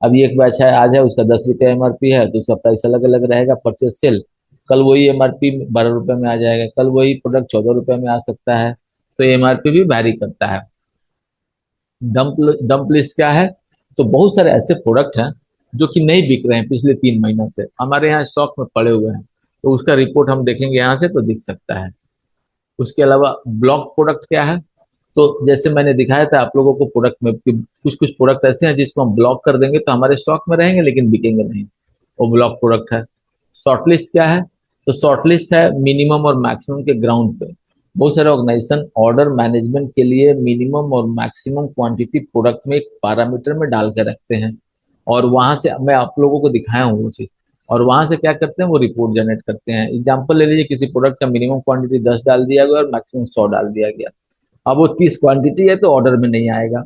अभी एक बैच है आज है, उसका 10 रुपये एमआरपी है, तो उसका प्राइस अलग अलग रहेगा परचेज सेल। कल वही एमआरपी 12 रुपये में आ जाएगा, कल वही प्रोडक्ट 14 रुपये में आ सकता है, तो एमआरपी भी वैरी करता है। डंप डंप लिस्ट क्या है, तो बहुत सारे ऐसे प्रोडक्ट हैं जो कि नहीं बिक रहे हैं पिछले 3 महीना से, हमारे यहाँ स्टॉक में पड़े हुए हैं, तो उसका रिपोर्ट हम देखेंगे यहाँ से तो दिख सकता है। उसके अलावा ब्लॉक प्रोडक्ट क्या है, तो जैसे मैंने दिखाया था आप लोगों को प्रोडक्ट में कि कुछ कुछ प्रोडक्ट ऐसे हैं जिसको हम ब्लॉक कर देंगे तो हमारे स्टॉक में रहेंगे लेकिन बिकेंगे नहीं, वो ब्लॉक प्रोडक्ट है। शॉर्टलिस्ट क्या है, तो शॉर्टलिस्ट है मिनिमम और मैक्सिमम के ग्राउंड पे। बहुत सारे ऑर्गेनाइजेशन ऑर्डर मैनेजमेंट के लिए मिनिमम और मैक्सिमम क्वांटिटी प्रोडक्ट में एक पैरामीटर में डाल के रखते हैं, और वहां से मैं आप लोगों को दिखाया हूँ वो चीज, और वहां से क्या करते हैं वो रिपोर्ट जनरेट करते हैं। एग्जाम्पल ले लीजिए, किसी प्रोडक्ट का मिनिमम क्वांटिटी 10 डाल दिया गया और मैक्सिमम 100 डाल दिया गया। अब वो 30 क्वांटिटी है तो ऑर्डर में नहीं आएगा,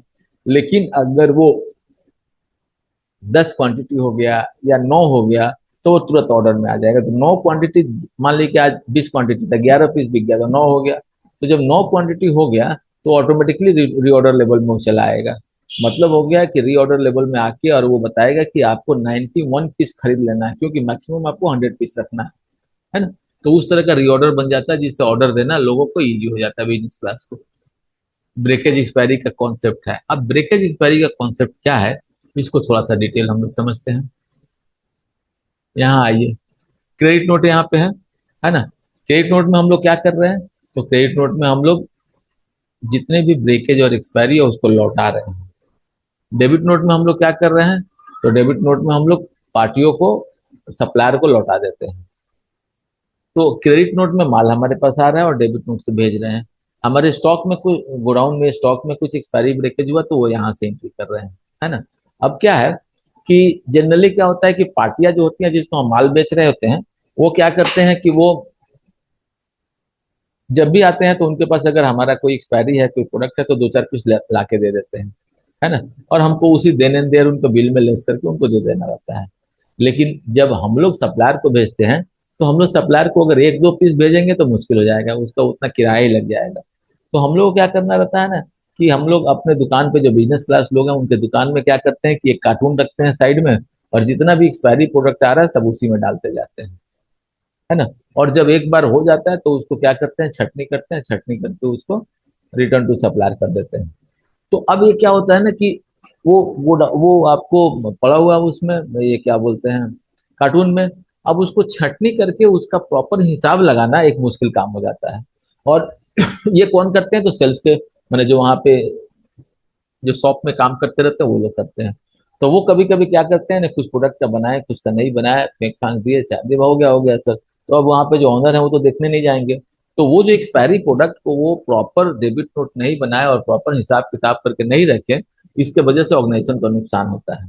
लेकिन अगर वो 10 क्वांटिटी हो गया या 9 हो गया तो वो तुरंत ऑर्डर में आ जाएगा। तो 9 क्वांटिटी, मान लीजिए आज 20 क्वांटिटी था, 11 पीस बिक गया तो 9 हो गया। तो जब 9 क्वांटिटी हो गया तो ऑटोमेटिकली रीऑर्डर लेवल में वो चला आएगा। मतलब हो गया कि रीऑर्डर लेवल में आके और वो बताएगा कि आपको 91 पीस खरीद लेना है, क्योंकि मैक्सिमम आपको 100 पीस रखना है ना। तो उस तरह का रीऑर्डर बन जाता है, जिससे ऑर्डर देना लोगों को इजी हो जाता है, बिजनेस क्लास को। ब्रेकेज एक्सपायरी का कॉन्सेप्ट है। अब ब्रेकेज एक्सपायरी का कॉन्सेप्ट क्या है, इसको थोड़ा सा डिटेल हम लोग समझते हैं। यहाँ आइए, क्रेडिट नोट यहाँ पे है ना। क्रेडिट नोट में हम लोग क्या कर रहे हैं, तो क्रेडिट नोट में हम लोग जितने भी ब्रेकेज और एक्सपायरी है उसको लौटा रहे हैं। डेबिट नोट में हम लोग क्या कर रहे हैं, तो डेबिट नोट में हम लोग पार्टियों को, सप्लायर को लौटा देते हैं। तो क्रेडिट नोट में माल हमारे पास आ रहा है और डेबिट नोट से भेज रहे हैं। हमारे स्टॉक में कुछ, गोडाउन में स्टॉक में कुछ एक्सपायरी ब्रेकेज हुआ तो वो यहाँ से एंट्री कर रहे हैं, है ना। अब क्या है कि जनरली क्या होता है कि पार्टियां जो होती हैं जिसको हम माल बेच रहे होते हैं, वो क्या करते हैं कि वो जब भी आते हैं तो उनके पास अगर हमारा कोई एक्सपायरी है, कोई प्रोडक्ट है, तो दो चार पीस ला के दे देते हैं, है ना। और हमको उसी देन एंड देयर उनको बिल में लेस करके उनको दे देना रहता है। लेकिन जब हम लोग सप्लायर को भेजते हैं, तो हम लोग सप्लायर को अगर एक दो पीस भेजेंगे तो मुश्किल हो जाएगा, उसका उतना किराया ही लग जाएगा। तो हम लोग को क्या करना रहता है ना, कि हम लोग अपने दुकान पे जो बिजनेस क्लास लोग हैं उनके दुकान में क्या करते हैं कि एक कार्टून रखते हैं साइड में, और जितना भी एक्सपायरी प्रोडक्ट आ रहा है सब उसी में डालते जाते हैं, है ना। और जब एक बार हो जाता है तो उसको क्या करते हैं, छटनी करते हैं, छटनी करके उसको रिटर्न टू सप्लायर कर देते हैं। तो अब ये क्या होता है ना कि वो आपको पड़ा हुआ उसमें, ये क्या बोलते हैं, कार्टून में। अब उसको छटनी करके उसका प्रॉपर हिसाब लगाना एक मुश्किल काम हो जाता है। और ये कौन करते हैं, तो सेल्स के, मैंने जो वहां पे जो शॉप में काम करते रहते हैं वो लोग करते हैं। तो वो कभी कभी क्या करते हैं ना, कुछ प्रोडक्ट का बनाए, कुछ का नहीं बनाया, फेंक फांक दिए, शादी हो गया सर। तो अब वहां पे जो ऑनर है वो तो देखने नहीं जाएंगे। तो वो जो एक्सपायरी प्रोडक्ट को वो प्रॉपर डेबिट नोट नहीं बनाए और प्रॉपर हिसाब किताब करके नहीं रखे, इसके वजह से ऑर्गेनाइजेशन को नुकसान होता है।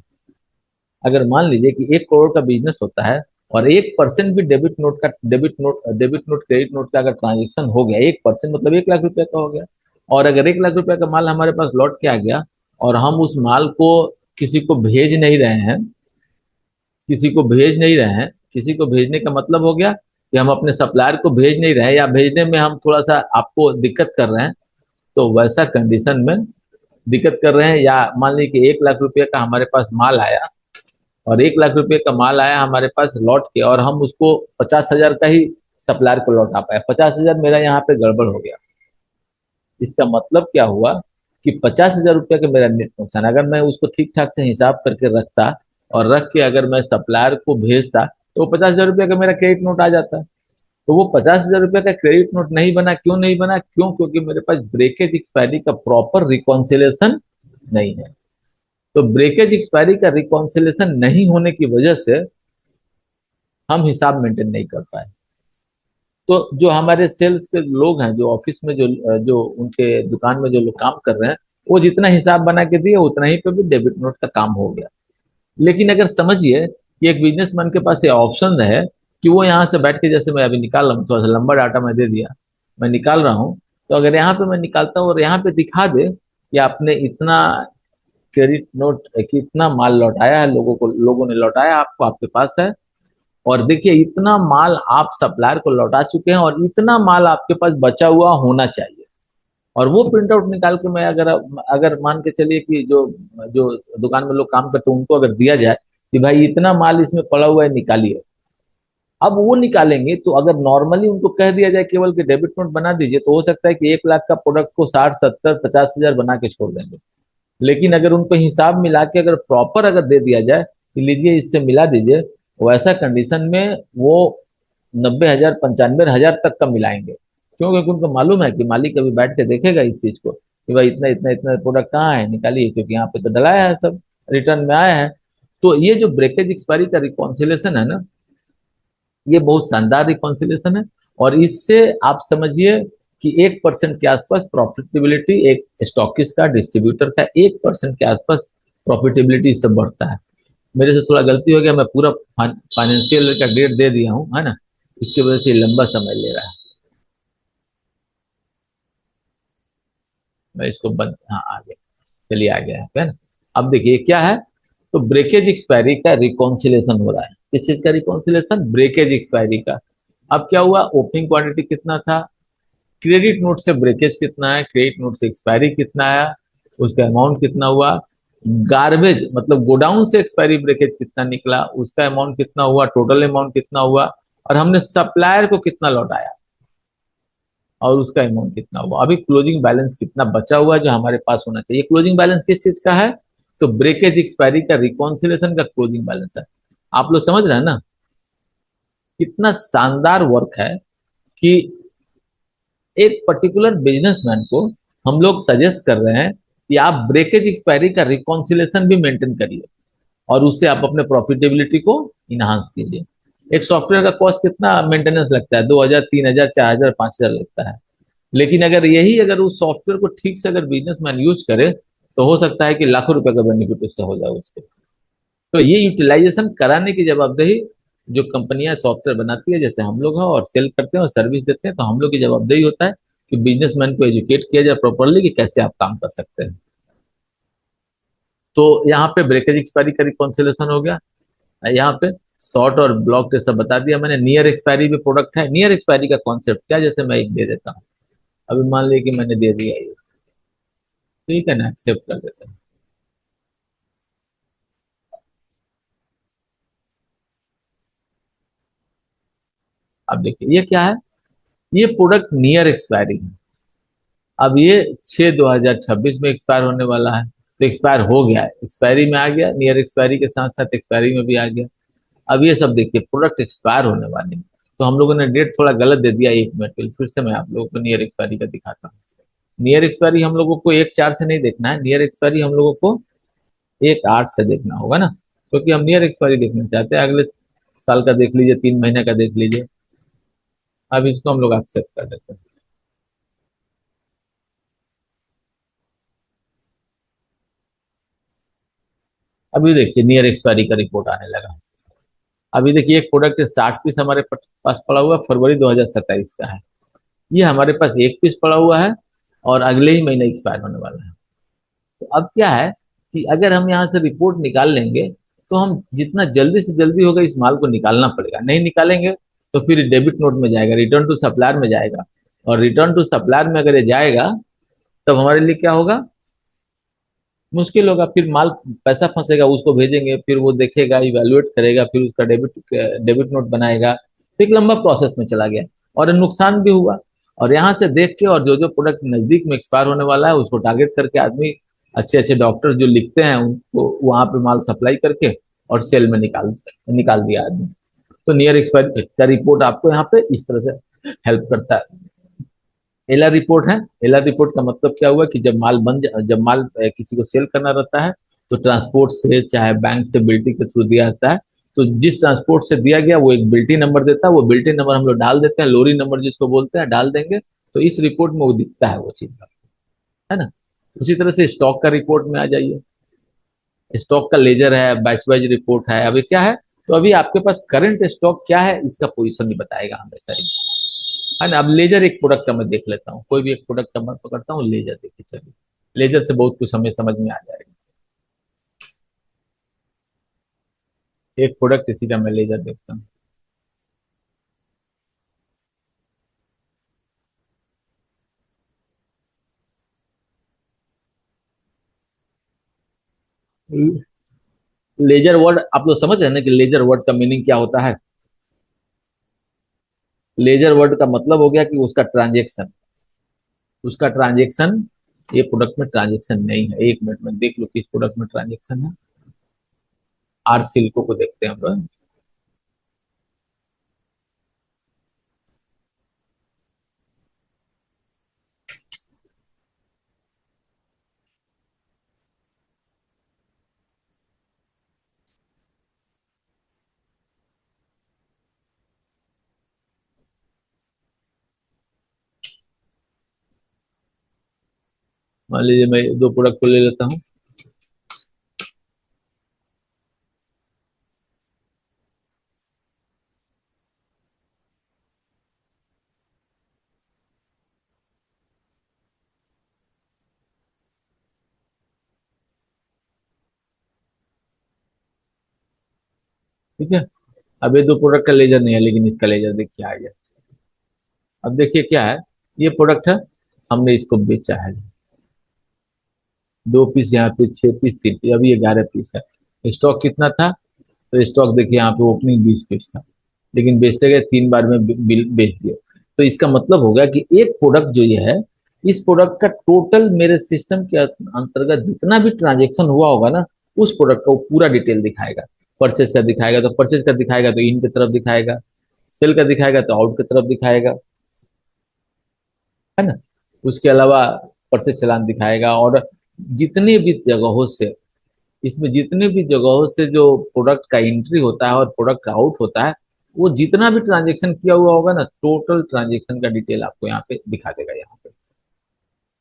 अगर मान लीजिए कि 1 करोड़ का बिजनेस होता है और 1% भी डेबिट नोट क्रेडिट नोट का अगर ट्रांजेक्शन हो गया, 1% मतलब 1 लाख रुपए का हो गया। और अगर 1 लाख रुपए का माल हमारे पास लौट के आ गया और हम उस माल को किसी को भेज नहीं रहे हैं, किसी को भेजने का मतलब हो गया कि हम अपने सप्लायर को भेज नहीं रहे, या भेजने में हम थोड़ा सा आपको दिक्कत कर रहे हैं। तो वैसा कंडीशन में दिक्कत कर रहे हैं, या मान लीजिए कि 1 लाख रुपए का हमारे पास माल आया, और 1 लाख रुपए का माल आया हमारे पास लौट के, और हम उसको 50,000 का ही सप्लायर को लौटा पाए, 50,000 मेरा यहाँ पे गड़बड़ हो गया। इसका मतलब क्या हुआ कि 50,000 रुपये का मेरा नेट नुकसान। अगर मैं उसको ठीक ठाक से हिसाब करके रखता और रख के अगर मैं सप्लायर को भेजता, तो 50,000 रुपये का मेरा क्रेडिट नोट आ जाता। तो वो 50,000 रुपये का क्रेडिट नोट नहीं बना, क्यों नहीं बना, क्यों, क्योंकि मेरे पास ब्रेकेज एक्सपायरी का प्रॉपर रिकॉन्सिलेशन नहीं है। तो ब्रेकेज एक्सपायरी का रिकॉन्सिलेशन नहीं होने की वजह से हम हिसाब मेंटेन नहीं कर पाए। तो जो हमारे सेल्स के लोग हैं, जो ऑफिस में जो जो उनके दुकान में जो लोग काम कर रहे हैं, वो जितना हिसाब बना के दिए उतना ही पे भी डेबिट नोट का काम हो गया। लेकिन अगर समझिए कि एक बिजनेसमैन के पास ये ऑप्शन रहे कि वो यहाँ से बैठ के, जैसे मैं अभी निकाल रहा हूँ, थोड़ा सा लंबा डाटा मैं दे दिया, मैं निकाल रहा हूँ, तो अगर यहाँ पे मैं निकालता हूँ और यहाँ पे दिखा दे कि आपने इतना क्रेडिट नोट कि इतना माल लौटाया है, लोगों ने लौटाया आपको, आपके पास है, और देखिए इतना माल आप सप्लायर को लौटा चुके हैं, और इतना माल आपके पास बचा हुआ होना चाहिए। और वो प्रिंट आउट निकाल के मैं अगर अगर मान के चलिए कि जो जो दुकान में लोग काम करते हैं उनको अगर दिया जाए कि भाई इतना माल इसमें पड़ा हुआ है, निकालिए। अब वो निकालेंगे, तो अगर नॉर्मली उनको कह दिया जाए केवल कि डेबिट नोट बना दीजिए, तो हो सकता है कि 1 लाख का प्रोडक्ट को 60, 70, 50 हजार बना के छोड़ देंगे। लेकिन अगर उनको हिसाब मिला के अगर प्रॉपर अगर दे दिया जाए कि लीजिए इससे मिला दीजिए, वैसा कंडीशन में वो 90 हजार 95 हजार तक का मिलाएंगे। क्यों, क्योंकि उनको मालूम है कि मालिक अभी बैठ के देखेगा इस चीज को कि भाई इतना इतना इतना प्रोडक्ट कहाँ है, निकालिए, क्योंकि यहाँ पे तो डलाया है, सब रिटर्न में आया है। तो ये जो ब्रेकेज एक्सपायरी का रिकॉन्सिलेशन है ना, ये बहुत शानदार रिकॉन्सिलेशन है। और इससे आप समझिए कि 1% के आसपास प्रॉफिटेबिलिटी, एक स्टॉकिस्ट का, डिस्ट्रीब्यूटर का 1% के आसपास प्रॉफिटेबिलिटी इससे बढ़ता है। मेरे से थोड़ा गलती हो गया, मैं पूरा फाइनेंशियल का डेट दे दिया हूँ, है ना। इसकी वजह से लंबा समय ले रहा है। मैं इसको बंद, हाँ आ गया, चलिए आ गया है ना। अब देखिए क्या है, तो ब्रेकेज एक्सपायरी का रिकॉन्सिलेशन हो रहा है। किस चीज का रिकॉन्सिलेशन, ब्रेकेज एक्सपायरी का। अब क्या हुआ, ओपनिंग क्वांटिटी कितना था, क्रेडिट नोट से ब्रेकेज कितना है, क्रेडिट नोट से एक्सपायरी कितना आया, उसका अमाउंट कितना हुआ, गार्बेज मतलब गोडाउन से एक्सपायरी ब्रेकेज कितना निकला, उसका अमाउंट कितना हुआ, टोटल अमाउंट कितना हुआ, और हमने सप्लायर को कितना लौटाया और उसका अमाउंट कितना हुआ, अभी क्लोजिंग बैलेंस कितना बचा हुआ है जो हमारे पास होना चाहिए। क्लोजिंग बैलेंस किस चीज का है, तो ब्रेकेज एक्सपायरी का रिकॉन्सिलेशन का क्लोजिंग बैलेंस है। आप लोग समझ रहे हैं ना, कितना शानदार वर्क है कि एक पर्टिकुलर बिजनेसमैन को हम लोग सजेस्ट कर रहे हैं कि आप ब्रेकेज एक्सपायरी का रिकॉन्सिलेशन भी मेंटेन करिए और उससे आप अपने प्रॉफिटेबिलिटी को इनहांस कीजिए। एक सॉफ्टवेयर का कॉस्ट कितना मेंटेनेंस लगता है, 2,000, 3,000, 4,000, 5,000 लगता है। लेकिन अगर उस सॉफ्टवेयर को ठीक से अगर बिजनेसमैन यूज करे तो हो सकता है कि लाखों रुपए का बेनिफिट उससे हो जाए उसको। तो ये यूटिलाइजेशन कराने की जवाबदेही जो कंपनियां सॉफ्टवेयर बनाती है, जैसे हम लोग हैं और सेल करते हैं और सर्विस देते हैं, तो हम लोग की जवाबदेही होता है कि बिजनेसमैन को एजुकेट किया जाए प्रॉपरली कि कैसे आप काम कर सकते हैं। तो यहाँ पे ब्रेकेज एक्सपायरी का रिकॉन्सिलेशन हो गया। यहाँ पे शॉर्ट और ब्लॉक सब बता दिया मैंने। नियर एक्सपायरी भी प्रोडक्ट है। नियर एक्सपायरी का कॉन्सेप्ट क्या, जैसे मैं एक दे देता हूँ, अभी मान लीजिए कि मैंने दे दिया ये, ठीक है ना, एक्सेप्ट कर देते हैं। अब देखिए ये क्या है, ये प्रोडक्ट नियर एक्सपायरी है। अब ये 6/2026 में एक्सपायर होने वाला है, तो एक्सपायर हो गया है, एक्सपायरी में आ गया, नियर एक्सपायरी के साथ साथ एक्सपायरी में भी आ गया। अब ये सब देखिए प्रोडक्ट एक्सपायर होने वाले हैं, तो हम लोगों ने डेट थोड़ा गलत दे दिया। एक मिनट के लिए फिर से मैं आप लोगों को नियर एक्सपायरी का दिखाता हूँ। नियर एक्सपायरी हम लोगों को 1/4 से नहीं देखना है, नियर एक्सपायरी हम लोगों को 1/8 से देखना होगा ना, क्योंकि हम नियर एक्सपायरी देखना चाहते हैं। अगले साल का देख लीजिए, 3 महीने का देख लीजिए। अब इसको हम लोग एक्सेप्ट कर देते हैं। अभी देखिए नियर एक्सपायरी का रिपोर्ट आने लगा। अभी देखिए एक प्रोडक्ट 60 पीस हमारे पास पड़ा हुआ है, फरवरी 2027 का है। ये हमारे पास एक पीस पड़ा हुआ है और अगले ही महीने एक्सपायर होने वाला है। तो अब क्या है कि अगर हम यहाँ से रिपोर्ट निकाल लेंगे तो हम जितना जल्दी से जल्दी होगा इस माल को निकालना पड़ेगा। नहीं निकालेंगे तो फिर डेबिट नोट में जाएगा, रिटर्न टू सप्लायर में जाएगा, और रिटर्न टू सप्लायर में अगर ये जाएगा तब हमारे लिए क्या होगा, मुश्किल होगा। फिर माल पैसा फंसेगा, उसको भेजेंगे, फिर वो देखेगा, इवेलुएट करेगा, फिर उसका डेबिट डेबिट नोट बनाएगा, तो एक लंबा प्रोसेस में चला गया और नुकसान भी हुआ। और यहाँ से देख के और जो जो प्रोडक्ट नजदीक में एक्सपायर होने वाला है उसको टारगेट करके आदमी, अच्छे अच्छे डॉक्टर जो लिखते हैं उनको वहां पे माल सप्लाई करके और सेल में निकाल निकाल दिया आदमी। तो नियर एक्सपायरी का रिपोर्ट आपको यहाँ पे इस तरह से हेल्प करता है। एलआर रिपोर्ट है। एलआर रिपोर्ट का मतलब क्या हुआ कि जब माल किसी को सेल करना रहता है तो ट्रांसपोर्ट से चाहे बैंक से बिल्टी के थ्रू दिया जाता है। तो जिस ट्रांसपोर्ट से दिया गया वो एक बिल्टी नंबर देता है, वो बिल्टी नंबर हम लोग डाल देते हैं, लोरी नंबर जिसको बोलते हैं डाल देंगे, तो इस रिपोर्ट में वो दिखता है वो चीज, है ना। उसी तरह से स्टॉक का रिपोर्ट में आ जाइए। स्टॉक का लेजर है, बैच वाइज रिपोर्ट है। अभी क्या है, तो अभी आपके पास करंट स्टॉक क्या है इसका पोजीशन भी बताएगा हमेशा ही, है ना। अब लेजर एक प्रोडक्ट का मैं देख लेता हूँ, कोई भी एक प्रोडक्ट का मैं पकड़ता हूँ, लेजर देखिए, चलिए लेजर से बहुत कुछ हमें समझ में आ जाएगा। एक प्रोडक्ट इसी का मैं लेजर देखता हूँ। लेजर वर्ड आप लोग समझ रहे हैं ना कि लेजर वर्ड का मीनिंग क्या होता है। लेजर वर्ड का मतलब हो गया कि उसका ट्रांजेक्शन, उसका ट्रांजेक्शन, ये प्रोडक्ट में ट्रांजेक्शन नहीं है। एक मिनट में देख लो कि इस प्रोडक्ट में ट्रांजेक्शन है। आर सिल्को को देखते हैं हम लोग। मान लीजिए मैं दो प्रोडक्ट को ले लेता हूँ। ठीक है, अब ये दो प्रोडक्ट का लेजर नहीं है लेकिन इसका लेजर देखिए आ गया। अब देखिए क्या है, ये प्रोडक्ट है, हमने इसको बेचा है, 2 पीस, यहाँ पे 6 पीस, 3 पीस, अभी 11 पीस है। स्टॉक कितना था? तो स्टॉक देखिए यहाँ पे ओपनिंग 20 पीस था, लेकिन बेचते गए 3 बार में बिल बेच दिए। तो इसका मतलब होगा कि एक प्रोडक्ट जो ये है, इस प्रोडक्ट का टोटल मेरे सिस्टम के अंतर्गत जितना भी ट्रांजेक्शन हुआ होगा ना, उस प्रोडक्ट का वो पूरा डिटेल दिखाएगा। परचेज का दिखाएगा तो परचेज का दिखाएगा, तो इन की तरफ दिखाएगा। सेल का दिखाएगा तो आउट की तरफ दिखाएगा, है ना। उसके अलावा परचेज चालान दिखाएगा। और जितनी भी जगहों से, इसमें जितने भी जगहों से जो प्रोडक्ट का एंट्री होता है और प्रोडक्ट का आउट होता है, वो जितना भी ट्रांजेक्शन किया हुआ होगा ना, टोटल ट्रांजेक्शन का डिटेल आपको यहाँ पे दिखा देगा। यहाँ पे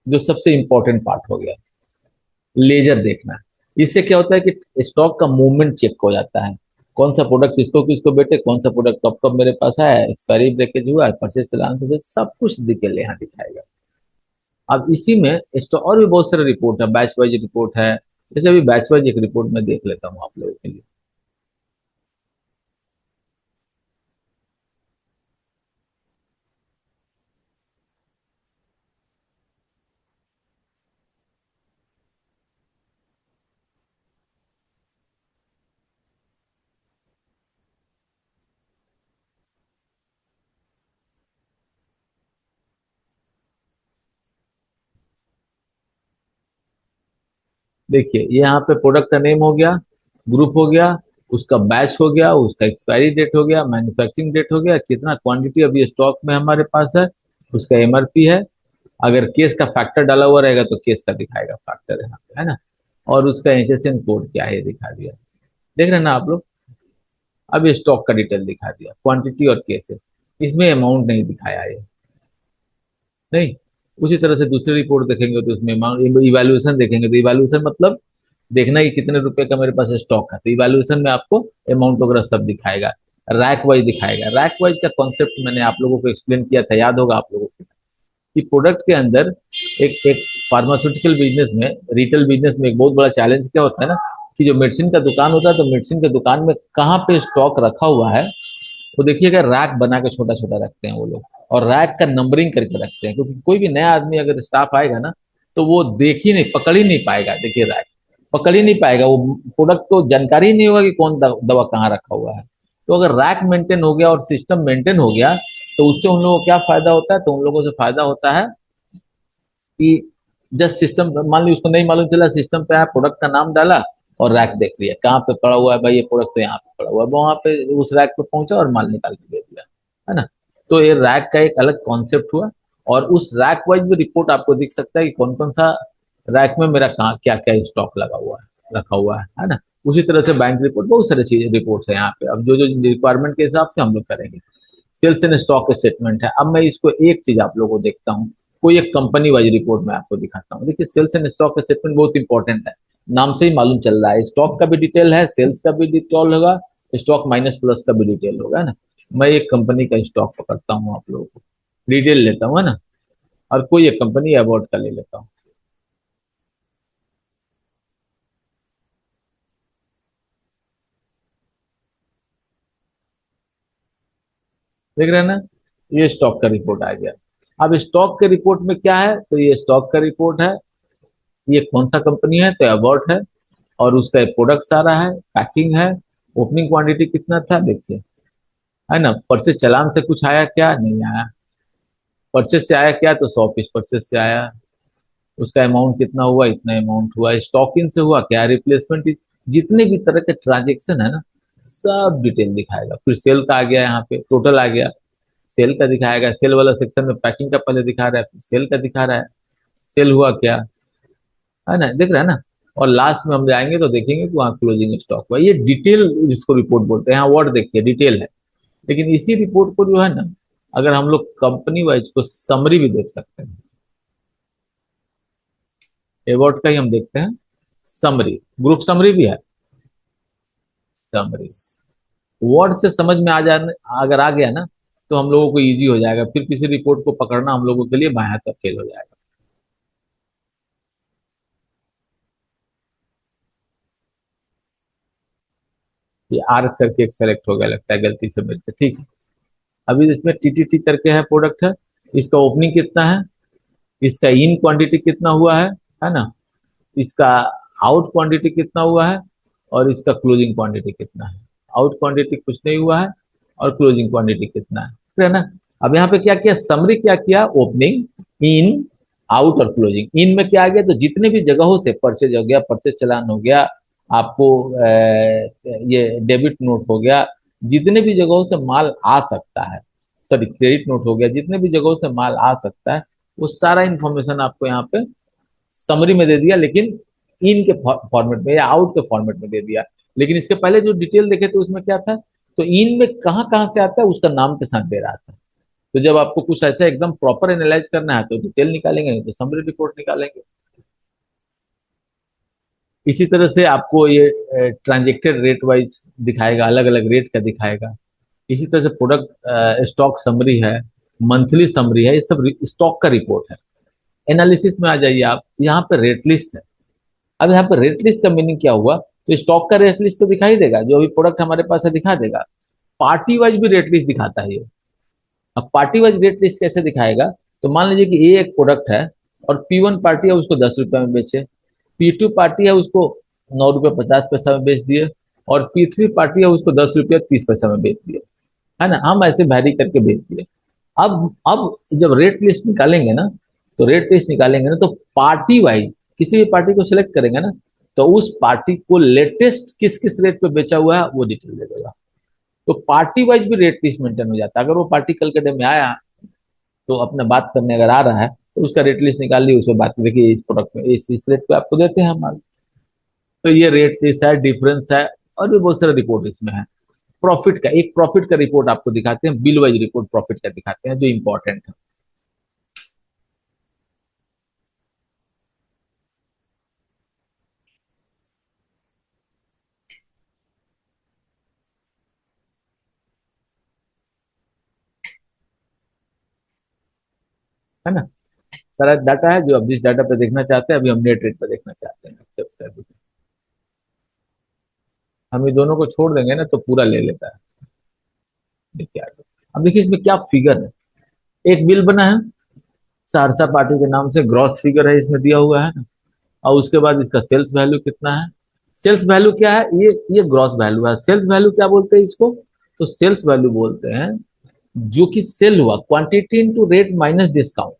जो सबसे इंपॉर्टेंट पार्ट हो गया, लेजर देखना। इससे क्या होता है कि स्टॉक का मूवमेंट चेक हो जाता है, कौन सा प्रोडक्ट किसको किसको बेटे, कौन सा प्रोडक्ट कब कब मेरे पास आया, एक्सपायरी ब्रेकेज हुआ है, परचेज चालान से सब कुछ डिटेल यहाँ दिखाएगा। अब इसी में स्टॉक और भी बहुत सारे रिपोर्ट है, बैच वाइज रिपोर्ट है। जैसे अभी बैच वाइज एक रिपोर्ट में देख लेता हूँ आप लोगों के लिए। देखिए ये यहाँ पे प्रोडक्ट का नेम हो गया, ग्रुप हो गया, उसका बैच हो गया, उसका एक्सपायरी डेट हो गया, मैन्युफैक्चरिंग डेट हो गया, कितना क्वांटिटी अभी स्टॉक में हमारे पास है, उसका एमआरपी है। अगर केस का फैक्टर डाला हुआ रहेगा तो केस का दिखाएगा फैक्टर यहाँ पे, है ना। और उसका एचएसएन कोड क्या है ये दिखा दिया। देख रहे हैं ना आप लोग। अब ये स्टॉक का डिटेल दिखा दिया, क्वांटिटी और केसेस। इसमें अमाउंट नहीं दिखाया है, नहीं। उसी तरह से दूसरी रिपोर्ट देखेंगे तो उसमें इवैल्यूएशन देखेंगे, तो इवैल्यूएशन मतलब देखना कि कितने रुपए का मेरे पास स्टॉक है, तो इवैल्यूएशन में आपको अमाउंट वगैरह सब दिखाएगा। रैक वाइज दिखाएगा। रैक वाइज का कॉन्सेप्ट मैंने आप लोगों को एक्सप्लेन किया था, याद होगा आप लोगों को, कि प्रोडक्ट के अंदर एक एक फार्मास्यूटिकल बिजनेस में, रिटेल बिजनेस में एक बहुत बड़ा चैलेंज क्या होता है ना, कि जो मेडिसिन का दुकान होता है, तो मेडिसिन के दुकान में कहाँ पे स्टॉक रखा हुआ है, वो देखिएगा रैक बना के छोटा छोटा रखते हैं वो लोग। और रैक का नंबरिंग करके रखते हैं, क्योंकि कोई भी नया आदमी अगर स्टाफ आएगा ना, तो वो देख ही नहीं, पकड़ ही नहीं पाएगा। देखिए रैक पकड़ ही नहीं पाएगा, वो प्रोडक्ट को जानकारी ही नहीं होगा कि कौन दवा कहाँ रखा हुआ है। तो अगर रैक मेंटेन हो गया और सिस्टम मेंटेन हो गया, तो उससे उन लोगों को क्या फायदा होता है, तो उन लोगों से फायदा होता है कि जस्ट सिस्टम, मान ली उसको नहीं मालूम चला, सिस्टम पे आया, प्रोडक्ट का नाम डाला और रैक देख लिया कहाँ पे पड़ा हुआ है, भाई ये प्रोडक्ट तो यहाँ पे पड़ा हुआ है, वहां पे उस रैक पे पहुंचा और माल निकाल के दे दिया, है ना। तो ये रैक का एक अलग कॉन्सेप्ट हुआ। और उस रैक वाइज भी रिपोर्ट आपको दिख सकता है कि कौन कौन सा रैक में मेरा कहाँ क्या क्या स्टॉक लगा हुआ है, रखा हुआ है ना। उसी तरह से बैंक रिपोर्ट, बहुत सारी चीजें रिपोर्ट्स है यहाँ पे। अब जो जो रिक्वायरमेंट के हिसाब से हम लोग करेंगे। सेल्स एंड स्टॉक स्टेटमेंट है। अब मैं इसको एक चीज आप लोगों को देखता हूँ, कोई एक कंपनी वाइज रिपोर्ट में आपको दिखाता हूँ। देखिए सेल्स एंड स्टॉक स्टेटमेंट बहुत इंपॉर्टेंट है, नाम से ही मालूम चल रहा है, स्टॉक का भी डिटेल है, सेल्स का भी डिटेल होगा, स्टॉक माइनस प्लस का भी डिटेल होगा, है ना। मैं एक कंपनी का स्टॉक पकड़ता हूँ, आप लोगों को डिटेल लेता हूँ, है ना। और कोई एक कंपनी अवार्ड का ले लेता हूँ। देख रहे हैं ना, ये स्टॉक का रिपोर्ट आ गया। अब स्टॉक के रिपोर्ट में क्या है, तो ये स्टॉक का रिपोर्ट है, ये कौन सा कंपनी है, तो अवार्ड है। और उसका प्रोडक्ट सारा है, पैकिंग है, ओपनिंग क्वांटिटी कितना था देखिए, है ना। परचेज चालान से कुछ आया क्या, नहीं आया। परचेज से आया क्या, तो 100 पीस परचेज से आया। उसका अमाउंट कितना हुआ, इतना अमाउंट हुआ। स्टॉकिंग से हुआ क्या, रिप्लेसमेंट, जितने भी तरह के ट्रांजेक्शन है ना, सब डिटेल दिखाएगा। फिर सेल का आ गया, यहाँ पे टोटल आ गया, सेल का दिखाएगा। सेल वाला सेक्शन में पैकिंग का पहले दिखा रहा है, फिर सेल का दिखा रहा है, सेल हुआ क्या, है ना, देख रहा है ना। और लास्ट में हम जाएंगे तो देखेंगे कि वहाँ क्लोजिंग स्टॉक हुआ। ये डिटेल जिसको रिपोर्ट बोलते हैं, यहाँ वर्ड देखिए डिटेल है। लेकिन इसी रिपोर्ट को जो है ना, अगर हम लोग कंपनी वाइज को समरी भी देख सकते हैं, एवॉर्ड का ही हम देखते हैं समरी, ग्रुप समरी भी है, समरी। वर्ड से समझ में आ जाने, अगर आ गया ना, तो हम लोगों को इजी हो जाएगा, फिर किसी रिपोर्ट को पकड़ना हम लोगों के लिए बाएं हाथ का खेल हो जाएगा। ये आर करके एक सेलेक्ट हो गया लगता है गलती से मेरे से, ठीक है। अभी इसमें टीटीटी करके है, प्रोडक्ट है, इसका ओपनिंग कितना है, इसका इन क्वांटिटी कितना हुआ है ना। इसका आउट क्वांटिटी कितना हुआ है और इसका क्लोजिंग क्वांटिटी कितना है। आउट क्वांटिटी कुछ नहीं हुआ है और क्लोजिंग क्वांटिटी कितना है ना। अब यहाँ पे क्या किया, समरी क्या किया, ओपनिंग, इन, आउट और क्लोजिंग। इन में क्या आ गया, तो जितने भी जगहों से परचेज हो गया, परचेज चलान हो गया, आपको ये डेबिट नोट हो गया, जितने भी जगहों से माल आ सकता है, सॉरी क्रेडिट नोट हो गया, जितने भी जगहों से माल आ सकता है वो सारा इंफॉर्मेशन आपको यहाँ पे समरी में दे दिया, लेकिन इन के फॉर्मेट में या आउट के फॉर्मेट में दे दिया। लेकिन इसके पहले जो डिटेल देखे थे उसमें क्या था, तो इन में कहाँ कहाँ से आता है उसका नाम के साथ दे रहा था। तो जब आपको कुछ ऐसा एकदम प्रॉपर एनालाइज करना है तो डिटेल निकालेंगे, नहीं तो समरी रिपोर्ट निकालेंगे। इसी तरह से आपको ये ट्रांजेक्टेड रेट वाइज दिखाएगा, अलग अलग रेट का दिखाएगा। इसी तरह से प्रोडक्ट स्टॉक समरी है, मंथली समरी है, ये सब स्टॉक का रिपोर्ट है। एनालिसिस में आ जाइए आप, यहाँ पे रेट लिस्ट है। अब यहाँ पे रेट लिस्ट का मीनिंग क्या हुआ, तो स्टॉक का रेट लिस्ट तो दिखाई देगा, जो अभी प्रोडक्ट हमारे पास है दिखा देगा। पार्टी वाइज भी रेट लिस्ट दिखाता है ये। अब पार्टी वाइज रेट लिस्ट कैसे दिखाएगा, तो मान लीजिए कि ये एक प्रोडक्ट है और P1 पार्टी है उसको 10 रुपए में बेचे, P2 पार्टी है उसको 9 रुपये 50 पैसा में बेच दिए, और P3 पार्टी है उसको 10 रुपये 30 पैसा में बेच दिए, है ना। हम ऐसे वैरी करके बेच दिए। अब जब रेट लिस्ट निकालेंगे ना, तो रेट लिस्ट निकालेंगे ना तो पार्टी वाइज किसी भी पार्टी को सिलेक्ट करेंगे ना, तो उस पार्टी को लेटेस्ट किस किस रेट पे बेचा हुआ है वो डिटेल दे देगा। तो पार्टी वाइज भी रेट लिस्ट मेंटेन हो जाता है। अगर वो पार्टी कल के डे में आया तो अपने बात करने अगर आ रहा है तो उसका रेट लिस्ट निकाल ली, उसमें बात देखिए इस प्रोडक्ट में इस रेट पे आपको देते हैं हमारे। तो ये रेट लिस्ट है, डिफरेंस है, और भी बहुत सारे रिपोर्ट इसमें है। प्रॉफिट का, एक प्रॉफिट का रिपोर्ट आपको दिखाते हैं, बिल वाइज रिपोर्ट प्रॉफिट का दिखाते हैं जो इंपॉर्टेंट है। है ना। सारा डाटा है जो अब जिस डाटा पे देखना चाहते हैं, अभी हम नेट रेट पे देखना चाहते हैं, एक्सेप्ट कर दीजिए। हम ये दोनों को छोड़ देंगे ना तो पूरा ले लेता है। देखिए आगे, अब देखिए इसमें क्या फिगर है। एक बिल बना है सहरसा पार्टी के नाम से, ग्रॉस फिगर है इसमें दिया हुआ है ना। और उसके बाद इसका सेल्स वैल्यू कितना है। सेल्स वैल्यू क्या है, ये ग्रॉस वैल्यू है। सेल्स वैल्यू क्या बोलते हैं इसको, तो सेल्स वैल्यू बोलते हैं जो कि सेल हुआ, quantity into rate minus discount.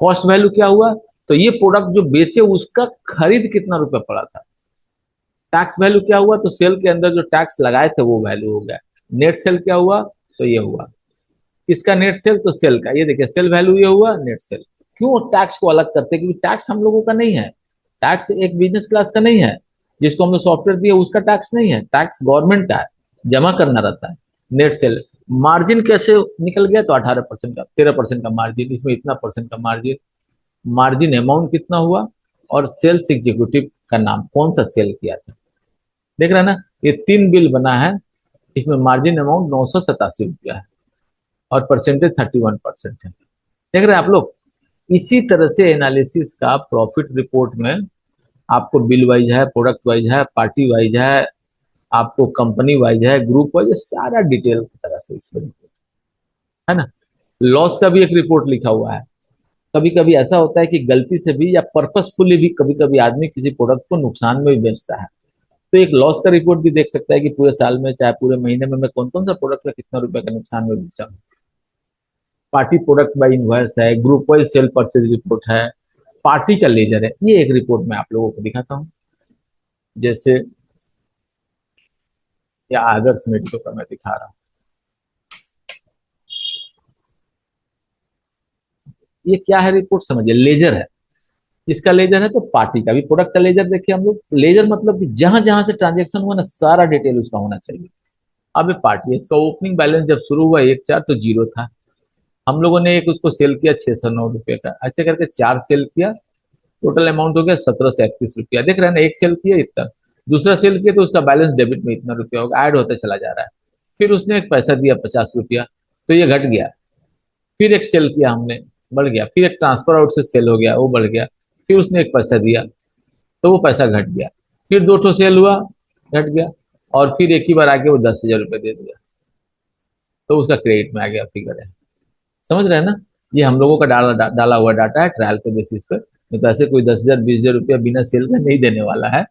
Cost value क्या हुआ, तो ये प्रोडक्ट जो बेचे उसका खरीद कितना रुपए पड़ा था। टैक्स वैल्यू क्या हुआ, तो सेल के अंदर जो टैक्स लगाए थे वो वैल्यू हो गया। नेट सेल क्या हुआ, तो ये हुआ इसका नेट सेल, तो सेल का ये देखिए सेल वैल्यू ये हुआ नेट सेल। क्यों टैक्स को अलग करते हैं, क्योंकि टैक्स हम लोगों का नहीं है। टैक्स एक बिजनेस क्लास का नहीं है, जिसको हमने सॉफ्टवेयर दिया उसका टैक्स नहीं है, टैक्स गवर्नमेंट का है, जमा करना रहता है। नेट सेल मार्जिन कैसे निकल गया, तो 18% का, 13% का मार्जिन, इसमें इतना परसेंट का मार्जिन। मार्जिन अमाउंट कितना हुआ, और सेल्स एग्जीक्यूटिव का नाम, कौन सा सेल किया था। देख रहे हैं ना, ये 3 बिल बना है, इसमें मार्जिन अमाउंट 987 रुपया है और परसेंटेज 31% है। देख रहे हैं आप लोग। इसी तरह से एनालिसिस का प्रॉफिट रिपोर्ट में आपको बिल वाइज है, प्रोडक्ट वाइज है, पार्टी वाइज है, आपको कंपनी वाइज है, ग्रुप वाइज है, सारा डिटेल की तरह से इसमें रिपोर्ट है ना। लॉस का भी एक रिपोर्ट लिखा हुआ है। कभी कभी ऐसा होता है कि गलती से भी या पर्पसफुली भी कभी कभी आदमी किसी प्रोडक्ट को नुकसान में भी बेचता है, तो एक लॉस का रिपोर्ट भी देख सकता है कि पूरे साल में चाहे पूरे महीने में मैं कौन कौन सा प्रोडक्ट का कितना रुपए का नुकसान में बेचा हूँ। पार्टी प्रोडक्ट बाय इनवॉइस है, group wise cell purchase report है, पार्टी का लेजर है। ये एक रिपोर्ट मैं आप लोगों को दिखाता हूँ, जैसे या आदर्श मेडिको का मैं दिखा रहा हूँ। ये क्या है रिपोर्ट समझिए, लेजर है। इसका लेजर है तो पार्टी का भी प्रोडक्ट का लेजर देखिए हम लोग। लेजर मतलब कि जहां जहां से ट्रांजेक्शन हुआ ना सारा डिटेल उसका होना चाहिए। अब ये पार्टी है, इसका ओपनिंग बैलेंस जब शुरू हुआ 1/4 तो जीरो था। हम लोगों ने एक उसको सेल किया 609 रुपये का, ऐसे करके 4 सेल किया, टोटल अमाउंट हो गया 1731 रुपया। देख रहे हैं ना, एक सेल किया इतना, दूसरा सेल किया तो उसका बैलेंस डेबिट में इतना रुपया होगा, ऐड होता चला जा रहा है। फिर उसने एक पैसा दिया 50 रुपया, तो ये घट गया। फिर एक सेल किया हमने, बढ़ गया। फिर एक ट्रांसफर आउट से सेल हो गया, वो बढ़ गया। फिर उसने एक पैसा दिया तो वो पैसा घट गया। फिर 2 ठो सेल हुआ, घट गया। और फिर एक ही बार आके वो 10,000 रुपये दे दिया, तो उसका क्रेडिट में आ गया फिगर है। समझ रहे हैं ना। ये हम लोगों का डाला हुआ डाटा है ट्रायल के बेसिस पर। नहीं तो ऐसे कोई 10,000 20,000 रुपया बिना सेल का नहीं देने वाला है।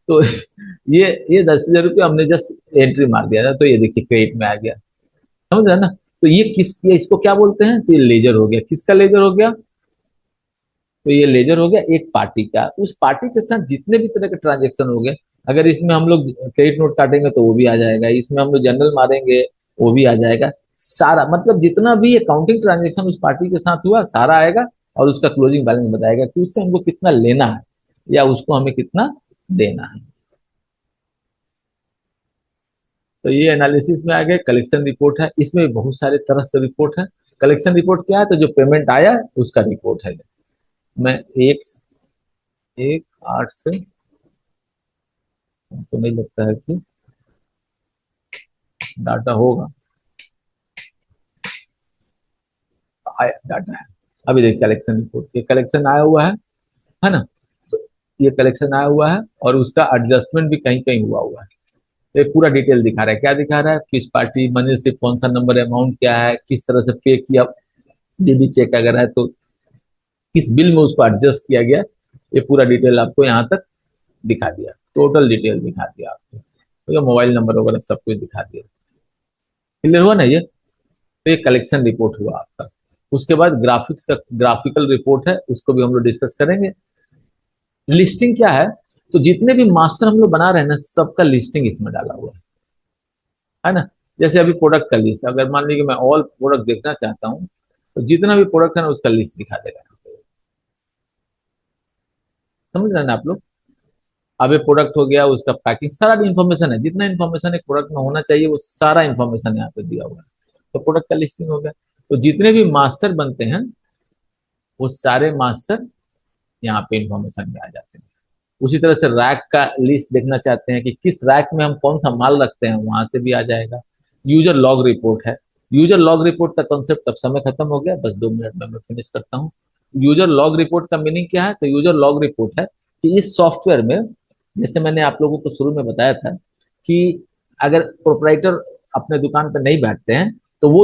तो ये 10,000 रुपया हमने जस्ट एंट्री मार दिया था, तो ये देखिए क्रेडिट में आ गया। समझ रहे हैं ना? तो ये इसको क्या बोलते हैं? तो ये लेजर हो गया। किसका लेजर हो गया? तो ये लेजर हो गया एक पार्टी का। उस पार्टी के साथ जितने भी तरह के ट्रांजेक्शन हो गए, अगर इसमें हम लोग क्रेडिट नोट काटेंगे तो वो भी आ जाएगा, इसमें हम लोग जनरल मारेंगे वो भी आ जाएगा। सारा मतलब जितना भी अकाउंटिंग ट्रांजेक्शन उस पार्टी के साथ हुआ सारा आएगा, और उसका क्लोजिंग बैलेंस बताएगा कि उससे हमको कितना लेना है या उसको हमें कितना देना है। तो ये एनालिसिस में आ गए। कलेक्शन रिपोर्ट है, इसमें बहुत सारे तरह से रिपोर्ट है। कलेक्शन रिपोर्ट क्या है? तो जो पेमेंट आया उसका रिपोर्ट है। मैं एक 1/8 से, तो नहीं लगता है कि डाटा होगा। आया डाटा है। अभी देखिए कलेक्शन रिपोर्ट, ये कलेक्शन आया हुआ है ना? तो ये कलेक्शन आया हुआ है और उसका एडजस्टमेंट भी कहीं कहीं हुआ हुआ है। तो ये पूरा डिटेल दिखा रहा है। क्या दिखा रहा है? किस पार्टी मनी से कौन सा नंबर, अमाउंट क्या है, किस तरह से पे किया, डीडी चेक अगर है तो किस बिल में उसको एडजस्ट किया गया। ये पूरा डिटेल आपको यहाँ तक दिखा दिया, टोटल डिटेल दिखा दिया आपको। तो ये मोबाइल नंबर वगैरह सब कुछ दिखा दिया। क्लियर हुआ ना ये? तो ये कलेक्शन रिपोर्ट हुआ आपका। उसके बाद ग्राफिक्स का ग्राफिकल रिपोर्ट है, उसको भी हम लोग डिस्कस करेंगे। लिस्टिंग क्या है? तो जितने भी मास्टर हम लोग बना रहे हैं ना, सबका लिस्टिंग इसमें डाला हुआ है ना? जैसे अभी प्रोडक्ट का लिस्ट, अगर मान लीजिए मैं ऑल प्रोडक्ट देखना चाहता हूँ, तो जितना भी प्रोडक्ट है ना उसका लिस्ट दिखा देगा। समझ रहे हैं ना आप लोग? अब ये प्रोडक्ट हो गया, उसका पैकिंग, सारा इन्फॉर्मेशन है। जितना इन्फॉर्मेशन एक प्रोडक्ट में होना चाहिए वो सारा इन्फॉर्मेशन यहाँ पे दिया हुआ है। तो प्रोडक्ट का लिस्टिंग हो गया। तो जितने भी मास्टर बनते हैं वो सारे मास्टर यहाँ पे इंफॉर्मेशन में आ जाते हैं। उसी तरह से रैक का लिस्ट देखना चाहते हैं कि किस रैक में हम कौन सा माल रखते हैं, वहां से भी आ जाएगा। यूजर लॉग रिपोर्ट है। यूजर लॉग रिपोर्ट का कॉन्सेप्ट अब समय खत्म हो गया, बस 2 मिनट में मैं फिनिश करता हूँ। यूजर लॉग रिपोर्ट का मीनिंग क्या है? तो यूजर लॉग रिपोर्ट है कि इस सॉफ्टवेयर में, जैसे मैंने आप लोगों को शुरू में बताया था कि अगर प्रोपराइटर अपने दुकान पर नहीं बैठते हैं तो वो,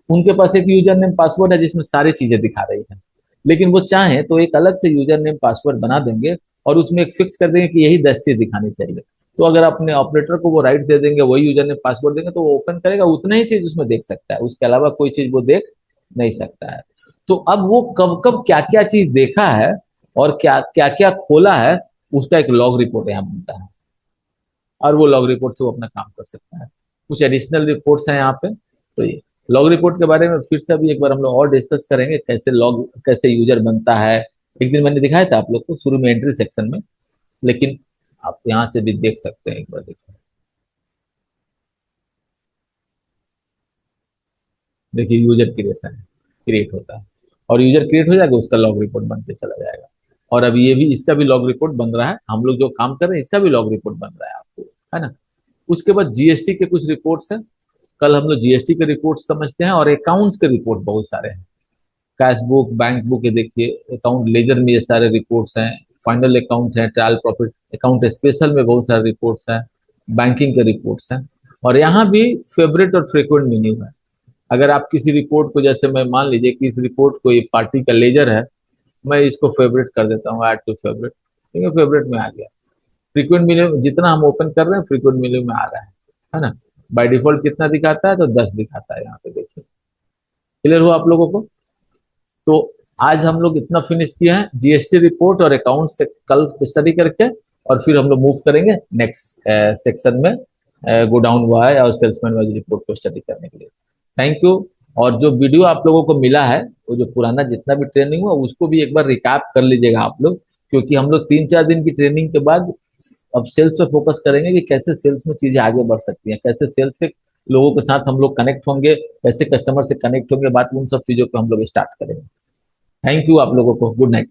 उनके पास एक यूजर नेम पासवर्ड है जिसमें सारी चीजें दिखा रही है। लेकिन वो चाहें तो एक अलग से यूजर नेम पासवर्ड बना देंगे और उसमें एक फिक्स कर देंगे कि यही 10 चीज दिखानी चाहिए। तो अगर अपने ऑपरेटर को वो राइट दे देंगे, वही यूजर नेम पासवर्ड देंगे, तो वो ओपन करेगा, उतना ही चीज उसमें देख सकता है, उसके अलावा कोई चीज वो देख नहीं सकता है। तो अब वो कब कब क्या क्या चीज देखा है और क्या क्या क्या खोला है, उसका एक लॉग रिपोर्ट यहाँ बनता है, और वो लॉग रिपोर्ट से वो अपना काम कर सकता है। कुछ एडिशनल रिपोर्ट्स हैं यहाँ पे। तो ये लॉग रिपोर्ट के बारे में फिर से अभी एक बार हम लोग और डिस्कस करेंगे, कैसे लॉग, कैसे यूजर बनता है। एक दिन मैंने दिखाया था आप लोग को शुरू में एंट्री सेक्शन में, लेकिन आप यहाँ से भी देख सकते हैं, एक बार देखिए। देखिए यूजर क्रिएशन है, क्रिएट होता है, और यूजर क्रिएट हो जाएगा, उसका लॉग रिपोर्ट बन के चला जाएगा। और अभी ये भी, इसका भी लॉग रिपोर्ट बन रहा है, हम लोग जो काम कर रहे हैं इसका भी लॉग रिपोर्ट बन रहा है आपको, है ना? उसके बाद जीएसटी के कुछ रिपोर्ट्स हैं। कल हम लोग जीएसटी के रिपोर्ट समझते हैं, और अकाउंट्स के रिपोर्ट बहुत सारे हैं। कैश बुक, बैंक बुक, ये देखिए अकाउंट लेजर में ये सारे रिपोर्ट्स हैं। फाइनल अकाउंट है, ट्रायल प्रॉफिट अकाउंट स्पेशल में बहुत सारे रिपोर्ट्स हैं। बैंकिंग के रिपोर्ट्स हैं। और यहाँ भी फेवरेट और फ्रिक्वेंट मेन्यू है। अगर आप किसी रिपोर्ट को, जैसे मैं मान लीजिए कि इस रिपोर्ट को, ये पार्टी का लेजर है, मैं इसको फेवरेट कर देता हूँ, ऐड टू फेवरेट, ठीक है, फेवरेट में आ गया। फ्रीक्वेंट मेन्यू जितना हम ओपन कर रहे हैं फ्रीक्वेंट मेन्यू में आ रहा है ना? बाय डिफॉल्ट कितना दिखाता है? तो 10 दिखाता है, यहाँ पे देखिए। क्लियर हुआ आप लोगों को? तो आज हम लोग इतना फिनिश किया है, जीएसटी रिपोर्ट और अकाउंट से कल स्टडी करके, और फिर हम लोग मूव करेंगे नेक्स्ट सेक्शन में, गोडाउन वाई और सेल्समैन वाइज रिपोर्ट को स्टडी करने के लिए। Thank you. और जो वीडियो आप लोगों को मिला है, वो जो पुराना जितना भी ट्रेनिंग हुआ उसको भी एक बार रिकैप कर लीजिएगा आप लोग, क्योंकि हम लोग 3-4 दिन की ट्रेनिंग के बाद अब सेल्स पे फोकस करेंगे कि कैसे सेल्स में चीजें आगे बढ़ सकती हैं, कैसे सेल्स के लोगों के साथ हम लोग कनेक्ट होंगे, कैसे कस्टमर से कनेक्ट होंगे, बात उन सब चीजों पे हम लोग स्टार्ट करेंगे। थैंक यू आप लोगों को। Good night.